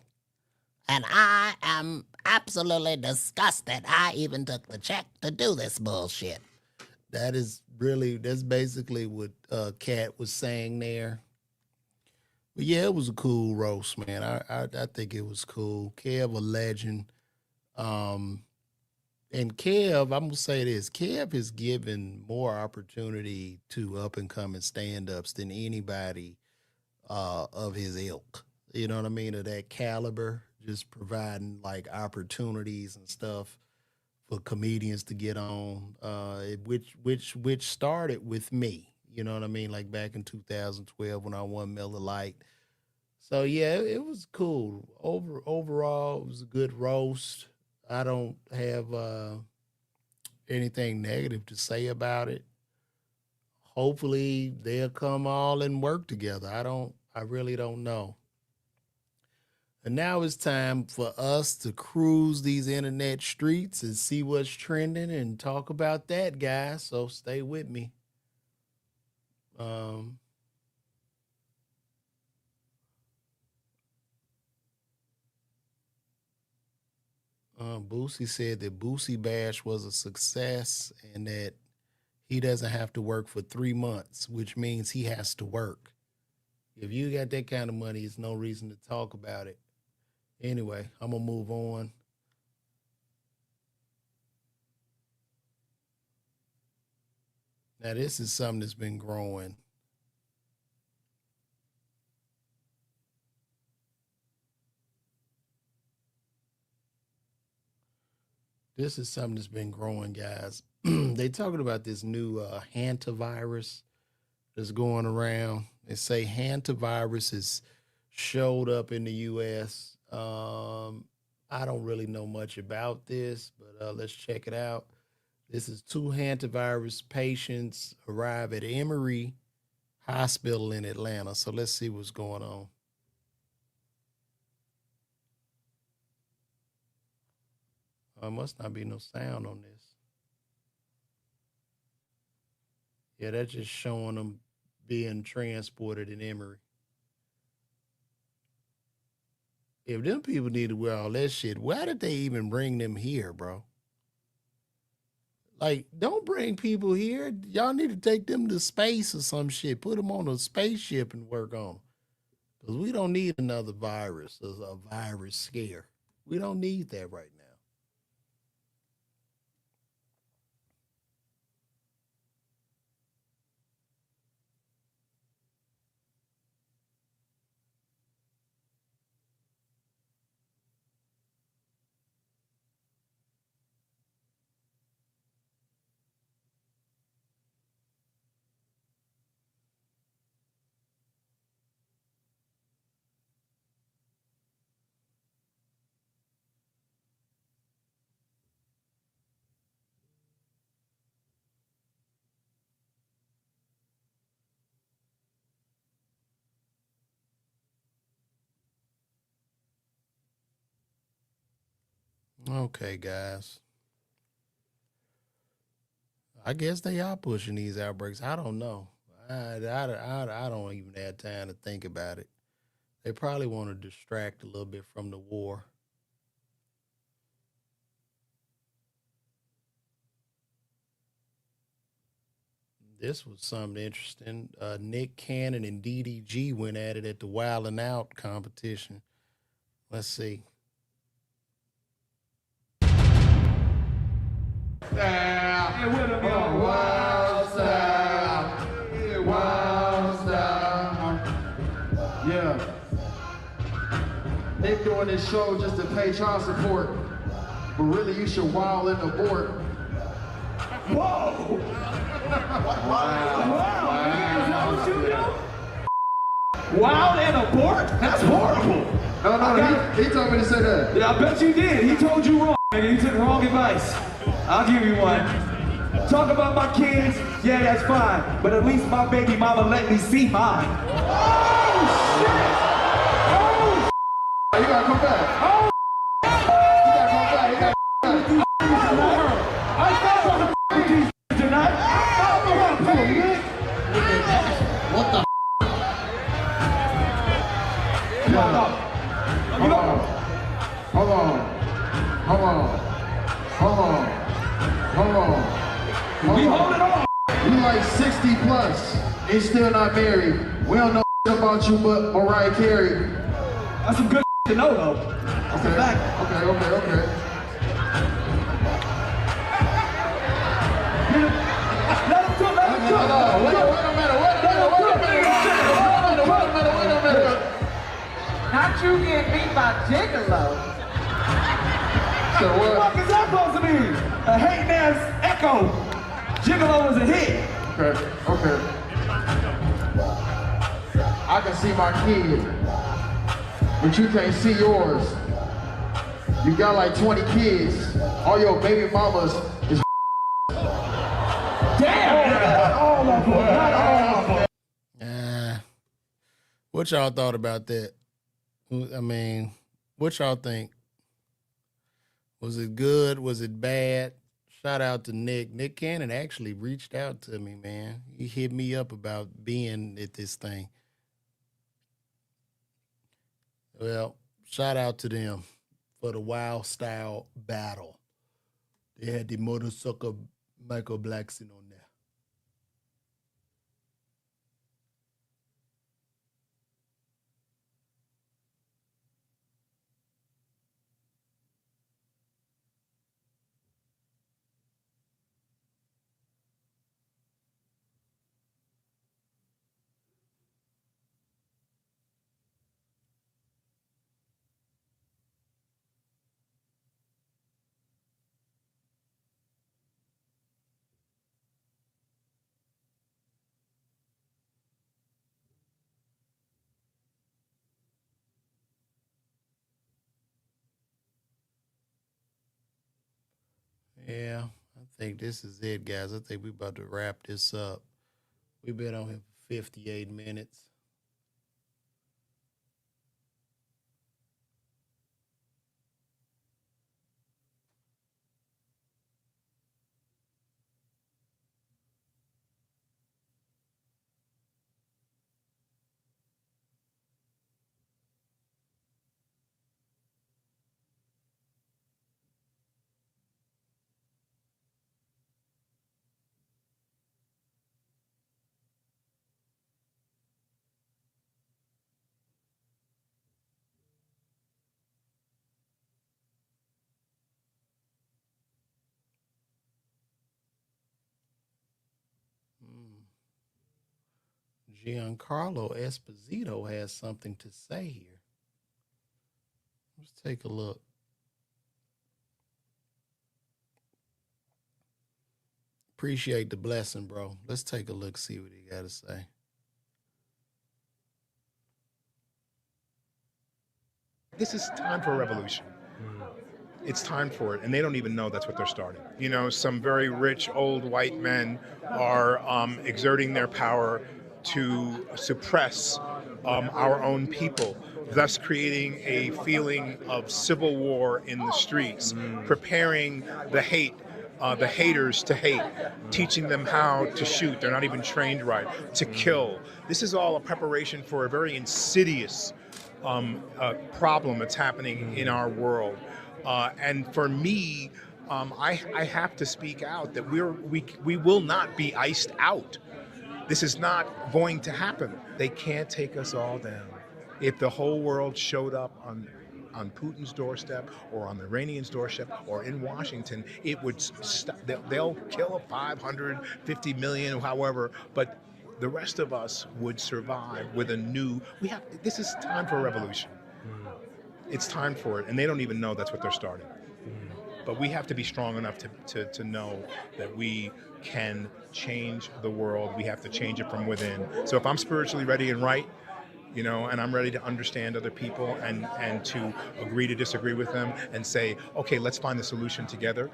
And I am absolutely disgusted I even took the check to do this bullshit. That's basically what Kat was saying there. But yeah, it was a cool roast, man. I think it was cool. Kev, a legend. And Kev, I'm going to say this. Kev has given more opportunity to up-and-coming stand-ups than anybody of his ilk. You know what I mean? Of that caliber, just providing like opportunities and stuff for comedians to get on, which started with me. You know what I mean? Like back in 2012 when I won Miller Lite. So yeah, it was cool. Overall, it was a good roast. I don't have anything negative to say about it. Hopefully they'll come all and work together. I really don't know. And now it's time for us to cruise these internet streets and see what's trending and talk about that, guys. So stay with me. Boosie said that Boosie Bash was a success and that he doesn't have to work for 3 months, which means he has to work. If you got that kind of money, it's no reason to talk about it. Anyway, I'm going to move on. Now, this is something that's been growing. This is something that's been growing, guys. They talking about this new hantavirus that's going around. They say hantavirus has showed up in the U.S. I don't really know much about this, but let's check it out. This is 2 hantavirus patients arrive at Emory Hospital in Atlanta. So let's see what's going on. Must not be no sound on this. Yeah, that's just showing them being transported in Emory. If them people need to wear all that shit, why did they even bring them here, bro? Like, don't bring people here. Y'all need to take them to space or some shit. Put them on a spaceship and work on them. Because we don't need another virus, a virus scare. We don't need that right now. Okay, guys. I guess they are pushing these outbreaks. I don't know. I don't even have time to think about it. They probably want to distract a little bit from the war. This was something interesting. Nick Cannon and DDG went at it at the Wild 'N Out competition. Let's see. Yeah, with a wild style. Yeah, wild style. Yeah. Nick doing this show just to pay child support, but really you should wild and abort. Whoa! Wow. Is that what you do? Wild and abort? That's horrible. No, he told me to say that. Yeah, I bet you did. He told you wrong. Nigga. You took wrong advice. I'll give you one. Talk about my kids, yeah, that's fine. But at least my baby mama let me see mine. Oh, shit! Oh, you gotta come back. Oh, you gotta come back. You gotta come back. I thought about the these tonight. I thought about them, man. What the? Hold on. We holding on. You like 60 plus and still not married. We don't know about you but Mariah Carey. That's some good to know though. That's a fact. Okay. Let him talk. Wait a minute. Not you getting beat by Gigolo. So what the fuck is that supposed to mean? A hating ass echo. Gigolo is a hit. Okay. I can see my kid, but you can't see yours. You got like 20 kids. All your baby mamas is damn! Not all of them. What y'all thought about that? I mean, what y'all think? Was it good? Was it bad? Shout out to Nick. Nick Cannon actually reached out to me, man. He hit me up about being at this thing. Well, shout out to them for the Wild Style battle. They had the motorcycle Michael Blackson on there. Yeah, I think this is it, guys. I think we're about to wrap this up. We've been on here for 58 minutes. Giancarlo Esposito has something to say here. Let's take a look. Appreciate the blessing, bro. Let's take a look, see what he got to say. This is time for a revolution. It's time for it, and they don't even know that's what they're starting. You know, some very rich old white men are exerting their power to suppress our own people, thus creating a feeling of civil war in the streets, preparing the haters to hate, teaching them how to shoot. They're not even trained right, to kill. This is all a preparation for a very insidious problem that's happening in our world. And for me, I have to speak out that we will not be iced out. This is not going to happen. They can't take us all down. If the whole world showed up on Putin's doorstep or on the Iranians' doorstep or in Washington, it would they'll kill 550 million, however, but the rest of us would survive with a new. This is time for a revolution. It's time for it, and they don't even know that's what they're starting. But we have to be strong enough to know that we can change the world. We have to change it from within. So if I'm spiritually ready and right, you know, and I'm ready to understand other people and to agree to disagree with them and say, okay, let's find the solution together,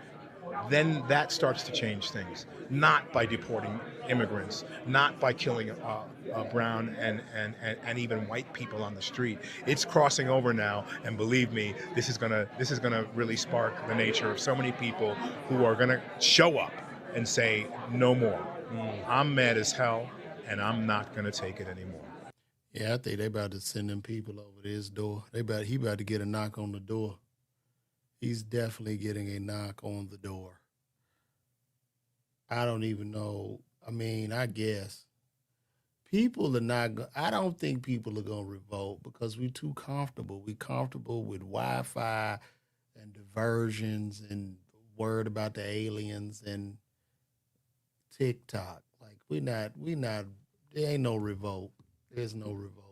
then that starts to change things. Not by deporting immigrants, not by killing brown and even white people on the street. It's crossing over now, and believe me, this is gonna really spark the nature of so many people who are gonna show up and say no more. I'm mad as hell, and I'm not gonna take it anymore. Yeah, I think they about to send them people over to his door. He about to get a knock on the door. He's definitely getting a knock on the door. I don't even know. I mean, I guess people are not. I don't think people are gonna revolt because we're too comfortable. We're comfortable with Wi-Fi and diversions and worried about the aliens and TikTok. Like we're not. There ain't no revolt. There's no revolt.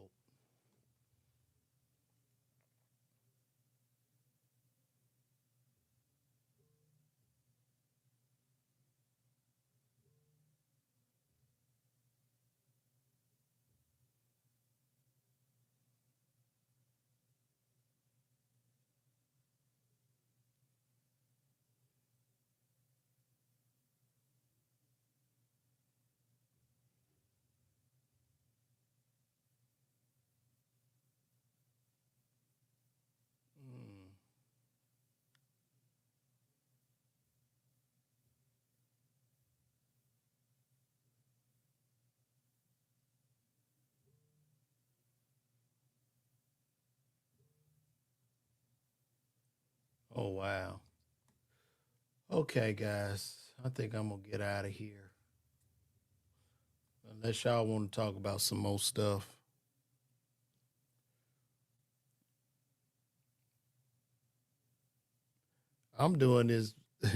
Oh, wow. Okay, guys. I think I'm going to get out of here. Unless y'all want to talk about some more stuff. I'm doing this.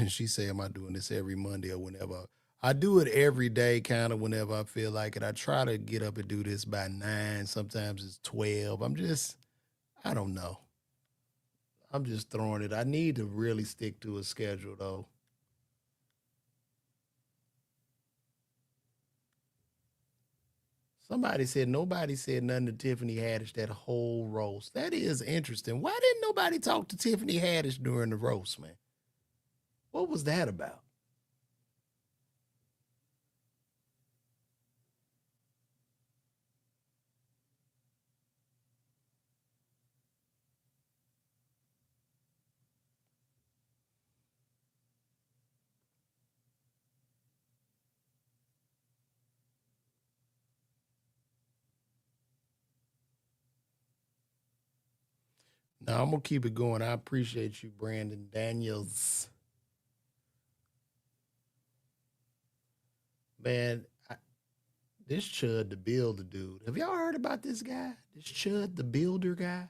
She said, am I doing this every Monday or whenever? I do it every day, kind of whenever I feel like it. I try to get up and do this by 9. Sometimes it's 12. I don't know. I'm just throwing it. I need to really stick to a schedule, though. Somebody said nobody said nothing to Tiffany Haddish that whole roast. That is interesting. Why didn't nobody talk to Tiffany Haddish during the roast, man? What was that about? Now, I'm going to keep it going. I appreciate you, Brandon Daniels. Man, this Chud the Builder dude. Have y'all heard about this guy? This Chud the Builder guy?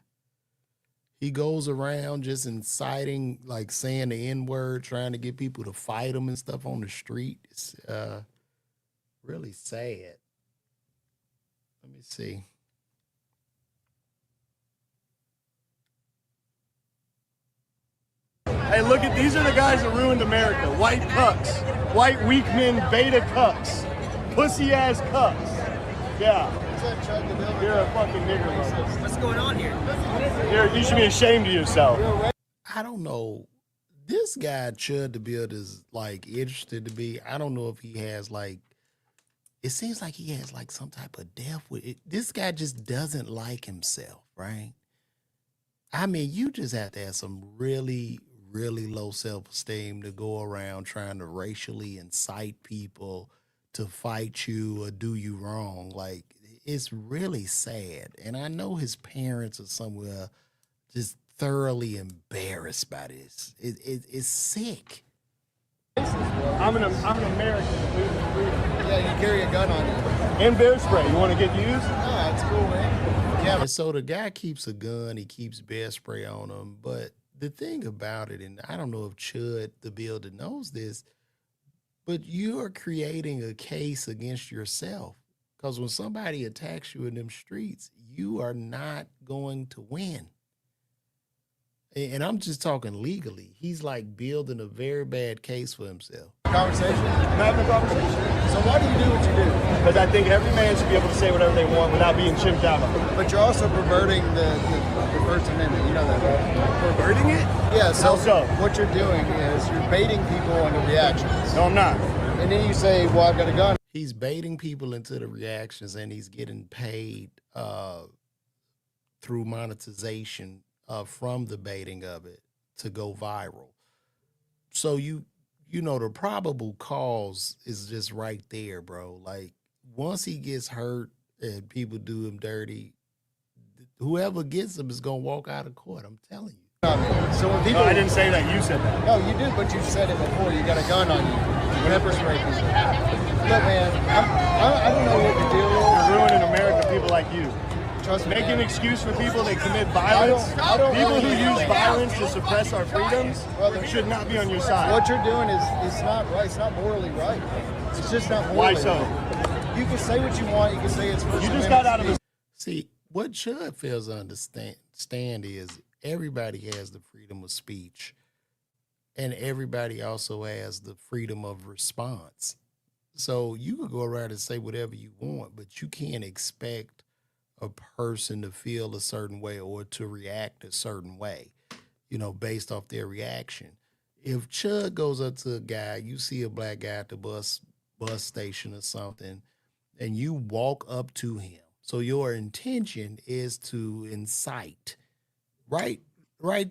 He goes around just inciting, like saying the N-word, trying to get people to fight him and stuff on the street. It's really sad. Let me see. Hey, look at these are the guys that ruined America. White cucks. White weak men, beta cucks. Pussy ass cucks. Yeah. You're a fucking nigger. What's going on here? You should be ashamed of yourself. I don't know. This guy, Chud the Builder, is like interested to be. I don't know if he has like, it seems like he has like some type of death with it. This guy just doesn't like himself, right? I mean, you just have to have some really, really low self-esteem to go around trying to racially incite people to fight you or do you wrong. Like, it's really sad. And I know his parents are somewhere just thoroughly embarrassed by this. It's sick. I'm an American. Yeah, you carry a gun on you. And bear spray. You want to get used? No, it's cool, man. Yeah. And so the guy keeps a gun. He keeps bear spray on him. But the thing about it, and I don't know if Chud the Builder knows this, but you are creating a case against yourself. Because when somebody attacks you in them streets, you are not going to win. And I'm just talking legally. He's like building a very bad case for himself. Conversation? I'm having a conversation. So why do you do what you do? Because I think every man should be able to say whatever they want without being chimped out on. But you're also perverting the First Amendment. You know that, right? Perverting it? Yeah, so what you're doing is you're baiting people into reactions. No, I'm not. And then you say, well, I've got a gun. He's baiting people into the reactions, and he's getting paid through monetization from the baiting of it to go viral. So you know, the probable cause is just right there, bro. Like, once he gets hurt and people do him dirty, whoever gets him is going to walk out of court. I'm telling you. So when people... No, I didn't say that. You said that. No, you did, but you said it before. You got a gun on you. Pepper spray people. Look, man, I don't know what the deal is. You're ruining America, people like you. Trust me, make an excuse for people that commit violence. People who use violence to suppress our freedoms should not be on your side. What you're doing is not right. It's not morally right. It's just not morally. Why so? You can say what you want. You can say it's First Amendment. You just got out of the... See, what Chud fails to understand is everybody has the freedom of speech, and everybody also has the freedom of response. So you can go around and say whatever you want, but you can't expect a person to feel a certain way or to react a certain way, you know, based off their reaction. If Chud goes up to a guy, you see a black guy at the bus station or something, and you walk up to him. So your intention is to incite, right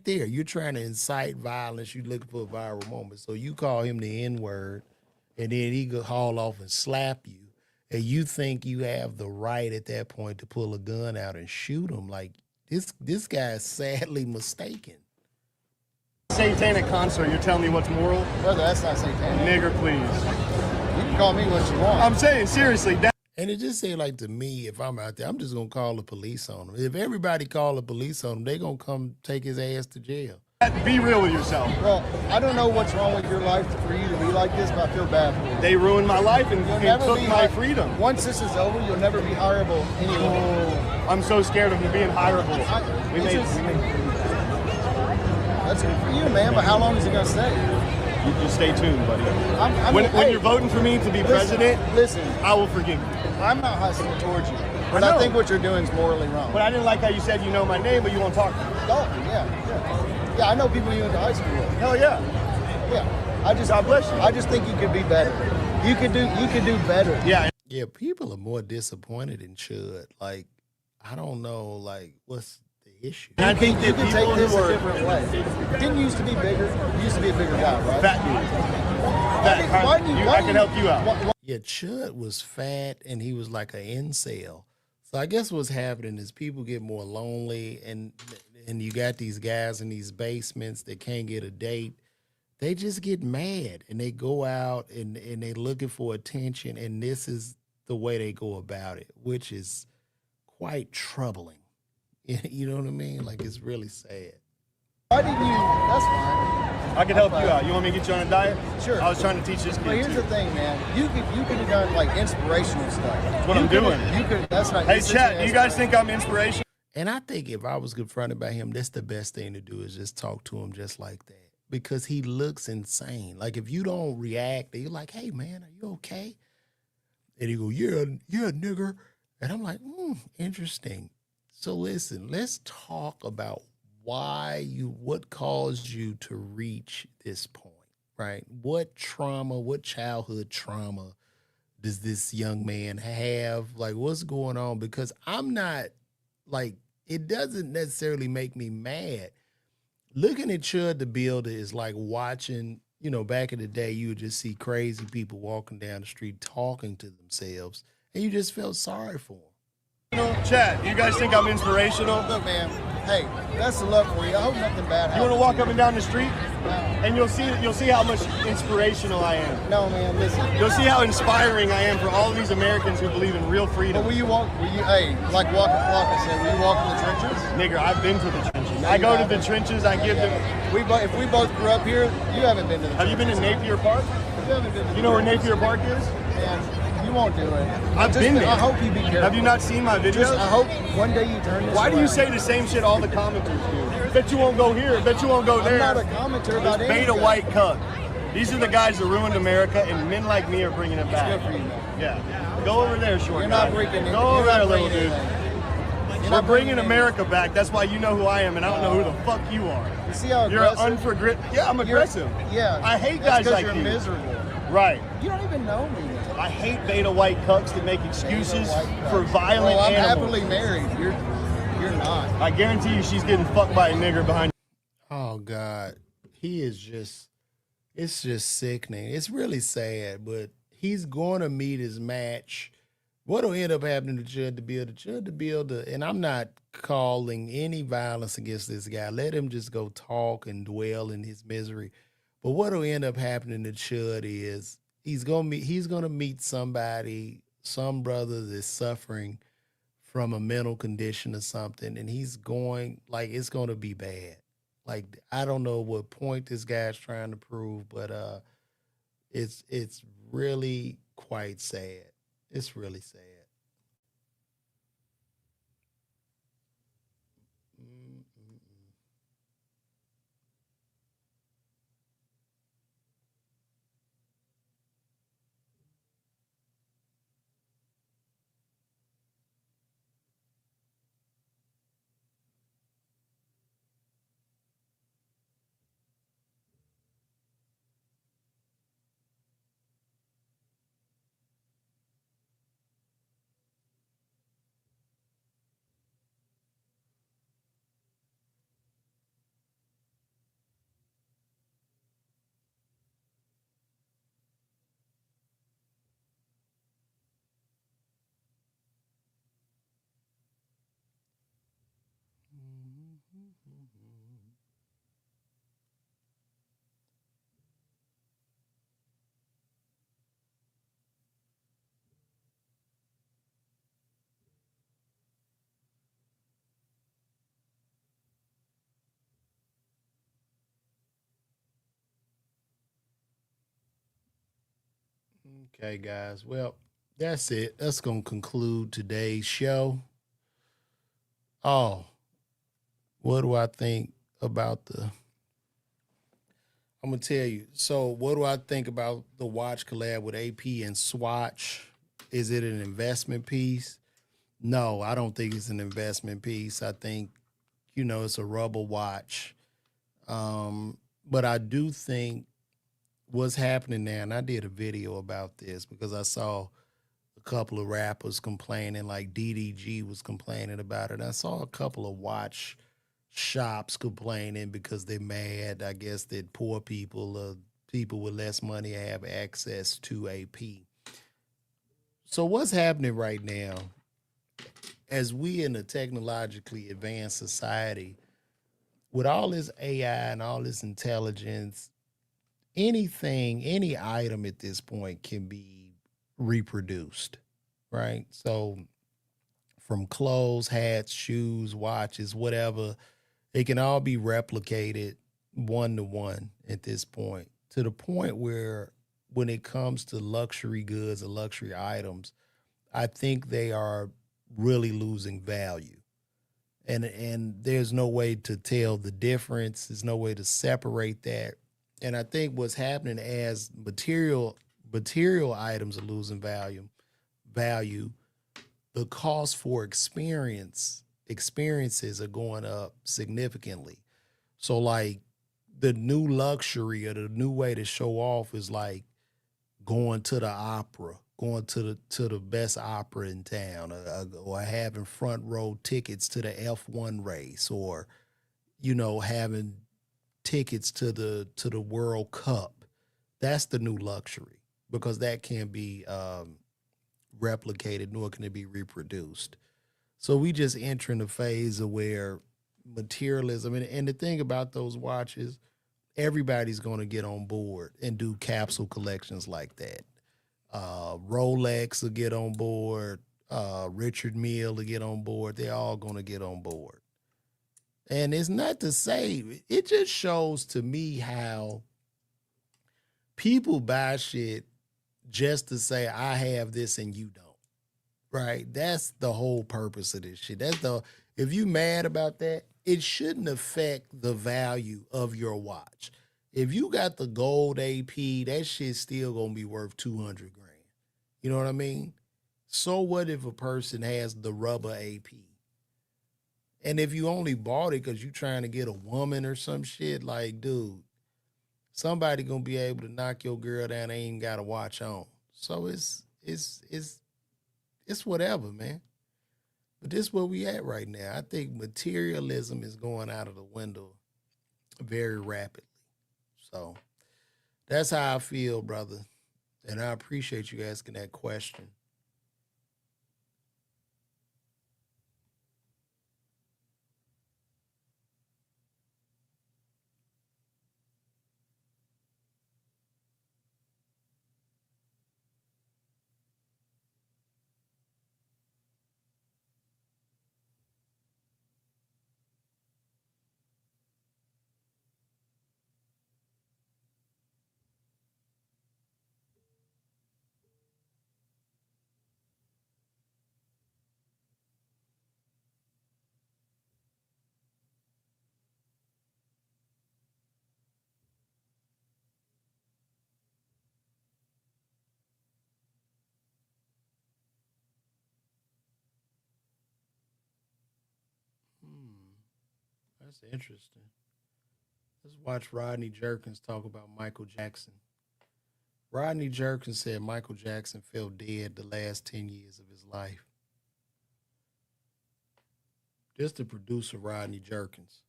there. You're trying to incite violence. You're looking for a viral moment. So you call him the N-word, and then he could haul off and slap you. And you think you have the right at that point to pull a gun out and shoot him. Like, this guy is sadly mistaken. Satanic concert, you're telling me what's moral? Brother, that's not satanic. Nigger, please. You can call me what you want. I'm saying, seriously. And it just seems like to me, if I'm out there, I'm just going to call the police on him. If everybody call the police on him, they're going to come take his ass to jail. Be real with yourself. Well, I don't know what's wrong with your life for you to be like this, but I feel bad for you. They ruined my life and took my freedom. Once this is over, you'll never be hireable anyway. Oh, I'm so scared of you being hireable. That's good for you, man, but how long is it going to stay? You just stay tuned, buddy. When you're voting for me to be president, I will forgive you. I'm not hostile towards you, but I think what you're doing is morally wrong. But I didn't like how you said you know my name, but you won't talk to me. Oh, yeah, I know people you went to high school with. Hell yeah. Yeah. God bless you. I just think you could be better. You could do better. Yeah. Yeah, people are more disappointed in Chud. Like, I don't know, like, what's the issue? I think you can take this a different way. Didn't used to be bigger. You used to be a bigger guy, right? Fat dude. I can help you out. Yeah, Chud was fat and he was like an incel. So I guess what's happening is people get more lonely, and you got these guys in these basements that can't get a date. They just get mad and they go out and they looking for attention, and this is the way they go about it, which is quite troubling. You know what I mean? Like, it's really sad. Why didn't you? That's fine. I can help you out. You want me to get you on a diet? Sure. I was trying to teach this kid. But here's the thing, man. You could have done like inspirational stuff. That's what I'm doing. That's not. Hey, chat. Do you guys think I'm inspirational? And I think if I was confronted by him, that's the best thing to do, is just talk to him just like that, because he looks insane. Like, if you don't react, you're like, "Hey, man, are you okay?" And he go, "Yeah, nigger." And I'm like, interesting. So listen, let's talk about what caused you to reach this point, right? What trauma, what childhood trauma does this young man have? Like, what's going on? Because I'm not, like, it doesn't necessarily make me mad. Looking at Chud the Builder is like watching, you know, back in the day, you would just see crazy people walking down the street talking to themselves, and you just felt sorry for them. Chad, you guys think I'm inspirational? Look, man, hey, that's the love for you. I hope nothing bad happens. You want to walk up and down the street? No. And you'll see how much inspirational I am. No, man, listen. You'll see how inspiring I am for all of these Americans who believe in real freedom. But hey, like Walker said, will you walk in the trenches? Nigger, I've been to the trenches. No, I go to the trenches, I give them... If we both grew up here, you haven't been to the trenches. Have you been to Napier Park? You haven't been to the trenches. You know where Napier Park is? Man, you won't do it. I've been there. I hope you be careful. Have you not seen my videos? I hope one day you turn this Why do you around. say the same shit all the commenters do? Bet you won't go here. Bet you won't go there. I'm not a commenter about Beta anything. white cuck. These are the guys that ruined America, and men like me are bringing it back. It's good for you, man. Yeah. Go over there, short You're guy. not breaking it. Go over there, little dude. We're not bringing bringing America back. That's why you know who I am, and I don't know who the fuck you are. You see how You're aggressive? unforgiving. Yeah, I'm aggressive. Yeah. I hate That's guys like you're you. miserable. Right. You don't even know me. I hate beta white cucks that make excuses for violent Well, I'm animals. happily married. You're not. I guarantee you she's getting fucked by a nigger behind. Oh God, he is just. It's just sickening. It's really sad, but he's going to meet his match. What'll end up happening to Chud the Builder? Chud the Builder, and I'm not calling any violence against this guy. Let him just go talk and dwell in his misery. But what'll end up happening to Chud is he's gonna meet somebody, some brother that's suffering from a mental condition or something, and he's going it's gonna be bad. Like, I don't know what point this guy's trying to prove, but it's really quite sad. It's really sad. Okay, guys. Well, that's it. That's going to conclude today's show. Oh, what do I think about I'm going to tell you. So, what do I think about the watch collab with AP and Swatch? Is it an investment piece? No, I don't think it's an investment piece. I think, it's a rubber watch. But I do think what's happening now, and I did a video about this because I saw a couple of rappers complaining, like DDG was complaining about it. I saw a couple of watch shops complaining because they're mad, I guess, that poor people, people with less money have access to AP. So what's happening right now, as we in a technologically advanced society, with all this AI and all this intelligence, anything, any item at this point can be reproduced, right? So from clothes, hats, shoes, watches, whatever, it can all be replicated one-to-one at this point, to the point where when it comes to luxury goods or luxury items, I think they are really losing value. And there's no way to tell the difference. There's no way to separate that. And I think what's happening as material items are losing value, the cost for experiences are going up significantly. So like the new luxury or the new way to show off is like going to the opera, going to the best opera in town, or having front row tickets to the F1 race, or having tickets to the World Cup. That's the new luxury, because that can't be replicated, nor can it be reproduced. So we just entering a phase of where materialism, and the thing about those watches, everybody's going to get on board and do capsule collections like that. Rolex will get on board. Richard Mille will get on board. They're all going to get on board. And it's not to say, it just shows to me how people buy shit just to say I have this and you don't. Right? That's the whole purpose of this shit. If you mad about that, it shouldn't affect the value of your watch. If you got the gold AP, that shit's still gonna be worth 200 grand. You know what I mean? So what if a person has the rubber AP? And if you only bought it because you trying to get a woman or some shit, like, dude, somebody gonna be able to knock your girl down and ain't even got a watch on. So it's whatever, man. But this is where we at right now. I think materialism is going out of the window very rapidly. So that's how I feel, brother. And I appreciate you asking that question. That's interesting. Let's watch Rodney Jerkins talk about Michael Jackson. Rodney Jerkins said Michael Jackson fell dead the last 10 years of his life. Just the producer, Rodney Jerkins.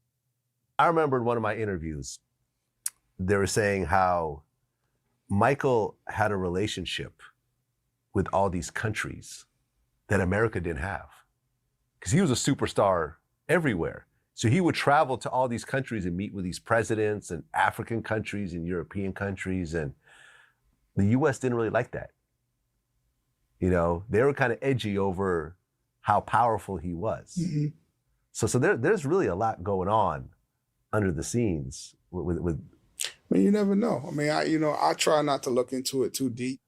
I remember in one of my interviews, they were saying how Michael had a relationship with all these countries that America didn't have. Because he was a superstar everywhere. So he would travel to all these countries and meet with these presidents and African countries and European countries. And the US didn't really like that. You know, they were kind of edgy over how powerful he was. Mm-hmm. So there's really a lot going on under the scenes with I mean, you never know. I mean, I try not to look into it too deep.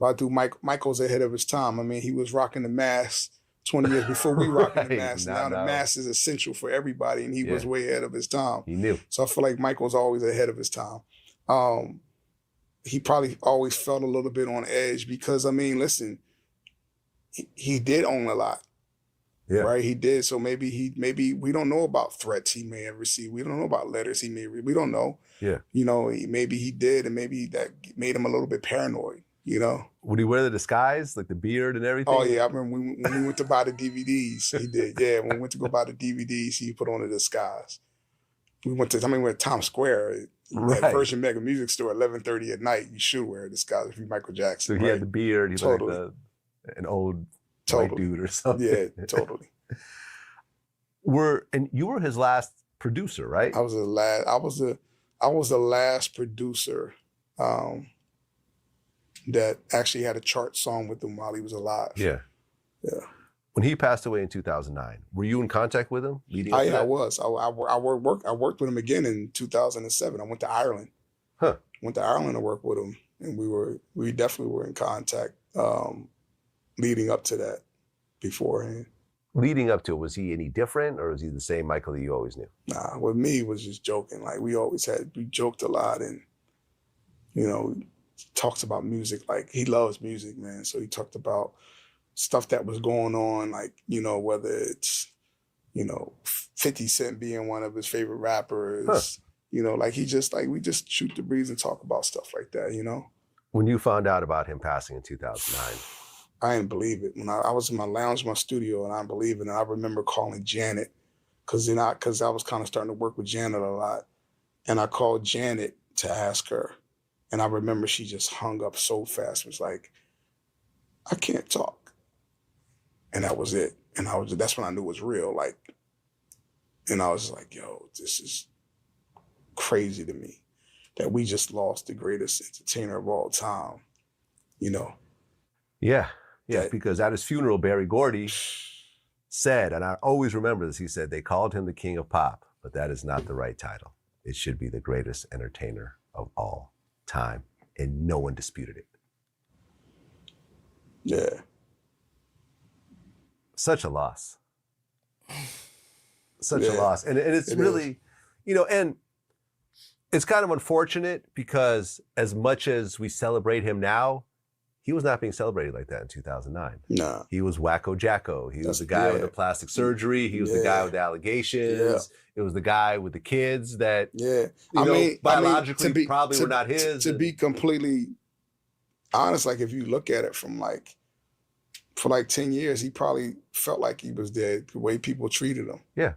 But I do. Michael's ahead of his time. I mean, he was rocking the mask 20 years before we rocking the mask. Now the mask is essential for everybody, and he was way ahead of his time. He knew. So I feel like Michael's always ahead of his time. He probably always felt a little bit on edge because, I mean, listen, he did own a lot. Yeah. Right, he did. So maybe we don't know about threats he may have received. We don't know about letters he may read. We don't know. Yeah. You know, maybe he did, and maybe that made him a little bit paranoid. You know. Would he wear the disguise, like the beard and everything? Oh yeah, I remember when we went to buy the DVDs. He did. Yeah, when we went to go buy the DVDs, he put on a disguise. We went to Times Square. Right. At Virgin Mega Music Store at 11:30 at night. You should wear a disguise if you're Michael Jackson. So he had the beard. He looked like an old white dude or something. Yeah, totally. And you were his last producer, right? I was the last producer that actually had a chart song with him while he was alive. Yeah. Yeah. When he passed away in 2009, were you in contact with him? I was. I worked with him again in 2007. I went to Ireland. Huh. Went to Ireland to work with him, and we definitely were in contact leading up to that beforehand. Leading up to it, was he any different, or was he the same Michael that you always knew? Nah, with me, it was just joking. Like we joked a lot, and you know, talks about music. Like he loves music, man. So he talked about stuff that was going on, like, you know, whether it's, you know, 50 Cent being one of his favorite rappers, you know, like we just shoot the breeze and talk about stuff like that, you know. When you found out about him passing in 2009, I didn't believe it. When I was in my lounge, my studio, and I didn't believe it. And I remember calling Janet because I was kind of starting to work with Janet a lot. And I called Janet to ask her. And I remember she just hung up so fast. It was like, I can't talk. And that was it. And that's when I knew it was real. Like, and I was like, yo, this is crazy to me that we just lost the greatest entertainer of all time, you know? Yeah. Yeah, because at his funeral, Berry Gordy said, and I always remember this, he said, they called him the king of pop, but that is not the right title. It should be the greatest entertainer of all time. And no one disputed it. Yeah. Such a loss. Such a Yeah, loss. And it's it really, and it's kind of unfortunate because as much as we celebrate him now, he was not being celebrated like that in 2009. No. He was Wacko Jacko. He was the guy with the plastic surgery. He was the guy with the allegations. It was the guy with the kids that, biologically probably were not his. To be completely honest, like if you look at it from for 10 years, he probably felt like he was dead the way people treated him. Yeah.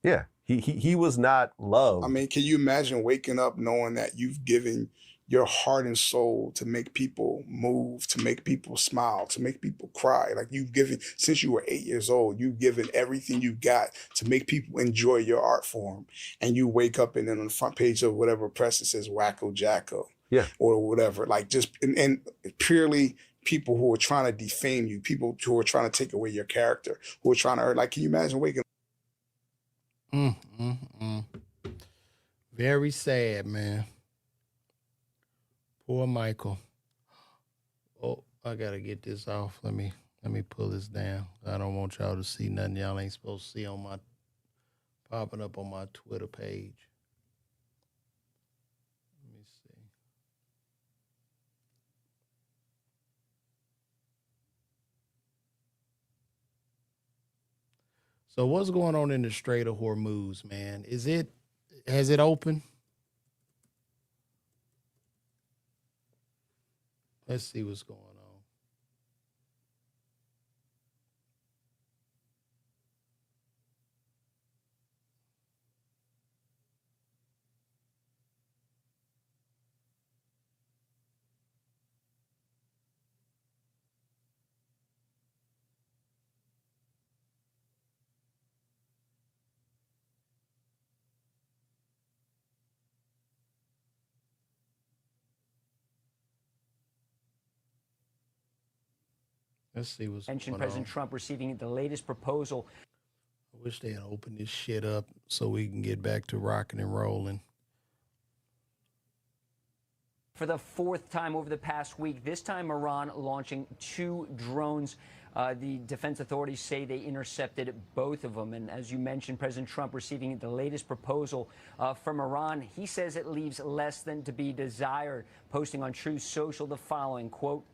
Yeah. He was not loved. I mean, can you imagine waking up knowing that you've given your heart and soul to make people move, to make people smile, to make people cry? Like you've given, since you were 8 years old, you've given everything you got to make people enjoy your art form. And you wake up and then on the front page of whatever press it says Wacko Jacko. Yeah. Or whatever. Like just, and purely people who are trying to defame you, people who are trying to take away your character, who are trying to, like, can you imagine waking up? Very sad, man. Poor Michael. Oh, I gotta get this off. Let me pull this down. I don't want y'all to see nothing y'all ain't supposed to see on my popping up on my Twitter page. Let me see. So what's going on in the Strait of Hormuz, man? Has it opened? Let's see what's going on. Let's see what's going on. President Trump receiving the latest proposal. I wish they had opened this shit up so we can get back to rocking and rolling. For the fourth time over the past week, this time Iran launching 2 drones. The defense authorities say they intercepted both of them. And as you mentioned, President Trump receiving the latest proposal from Iran. He says it leaves less than to be desired, posting on Truth Social the following, quote,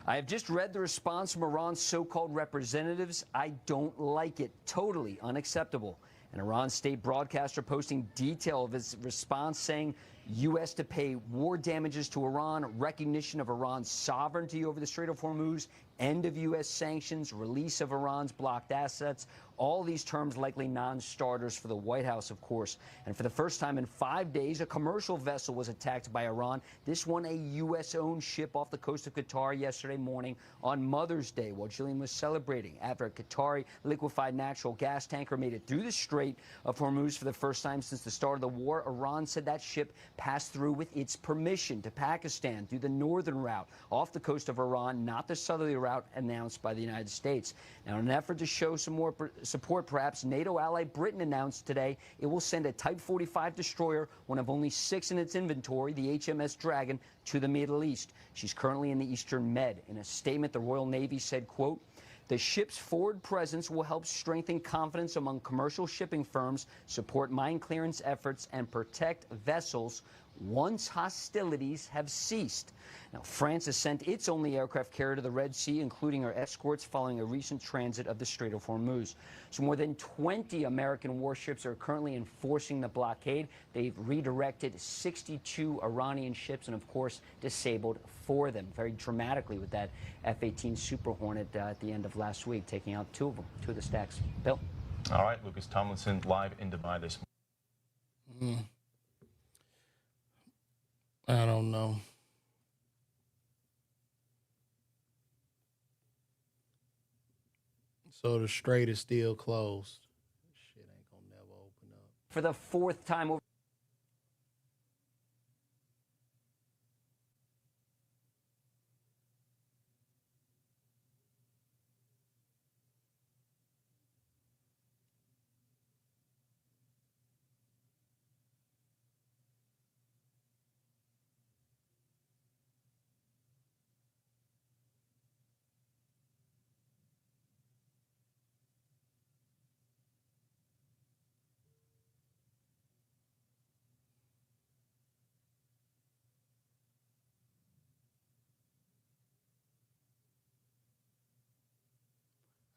"I have just read the response from Iran's so-called representatives. I don't like it. Totally unacceptable." An Iran state broadcaster posting detail of his response saying U.S. to pay war damages to Iran, recognition of Iran's sovereignty over the Strait of Hormuz, end of U.S. sanctions, release of Iran's blocked assets. All these terms likely non-starters for the White House, of course. And for the first time in 5 days, a commercial vessel was attacked by Iran. This one, a U.S.-owned ship off the coast of Qatar yesterday morning on Mother's Day while Jillian was celebrating after a Qatari liquefied natural gas tanker made it through the Strait of Hormuz for the first time since the start of the war. Iran said that ship passed through with its permission to Pakistan through the northern route off the coast of Iran, not the southerly route announced by the United States. Now, in an effort to show some more support, perhaps, NATO ally Britain announced today it will send a Type 45 destroyer, one of only 6 in its inventory, the HMS Dragon, to the Middle East. She's currently in the Eastern Med. In a statement, the Royal Navy said, quote, "The ship's forward presence will help strengthen confidence among commercial shipping firms, support mine clearance efforts, and protect vessels once hostilities have ceased." Now, France has sent its only aircraft carrier to the Red Sea, including our escorts, following a recent transit of the Strait of Hormuz. So more than 20 American warships are currently enforcing the blockade. They've redirected 62 Iranian ships and, of course, disabled 4 of them, very dramatically with that F-18 Super Hornet at the end of last week, taking out 2 of them, 2 of the stacks. Bill? All right, Lucas Tomlinson live in Dubai this morning. I don't know. So the strait is still closed. Shit ain't gonna never open up. For the 4th time over.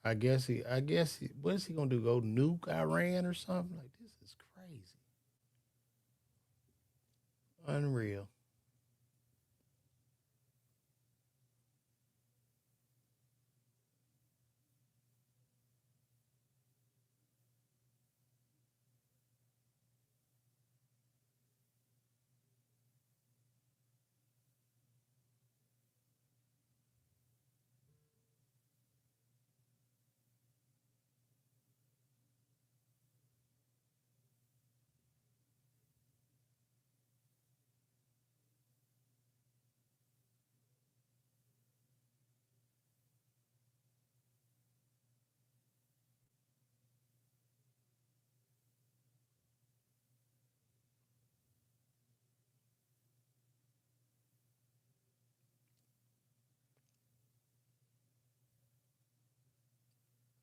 I guess what is he gonna do? Go nuke Iran or something? Like, this is crazy. Unreal.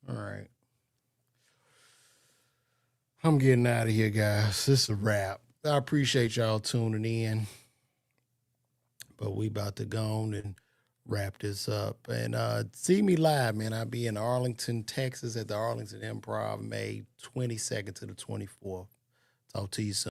All right. I'm getting out of here, guys. This is a wrap. I appreciate y'all tuning in. But we about to go on and wrap this up. And see me live, man. I'll be in Arlington, Texas at the Arlington Improv, May 22nd to the 24th. Talk to you soon.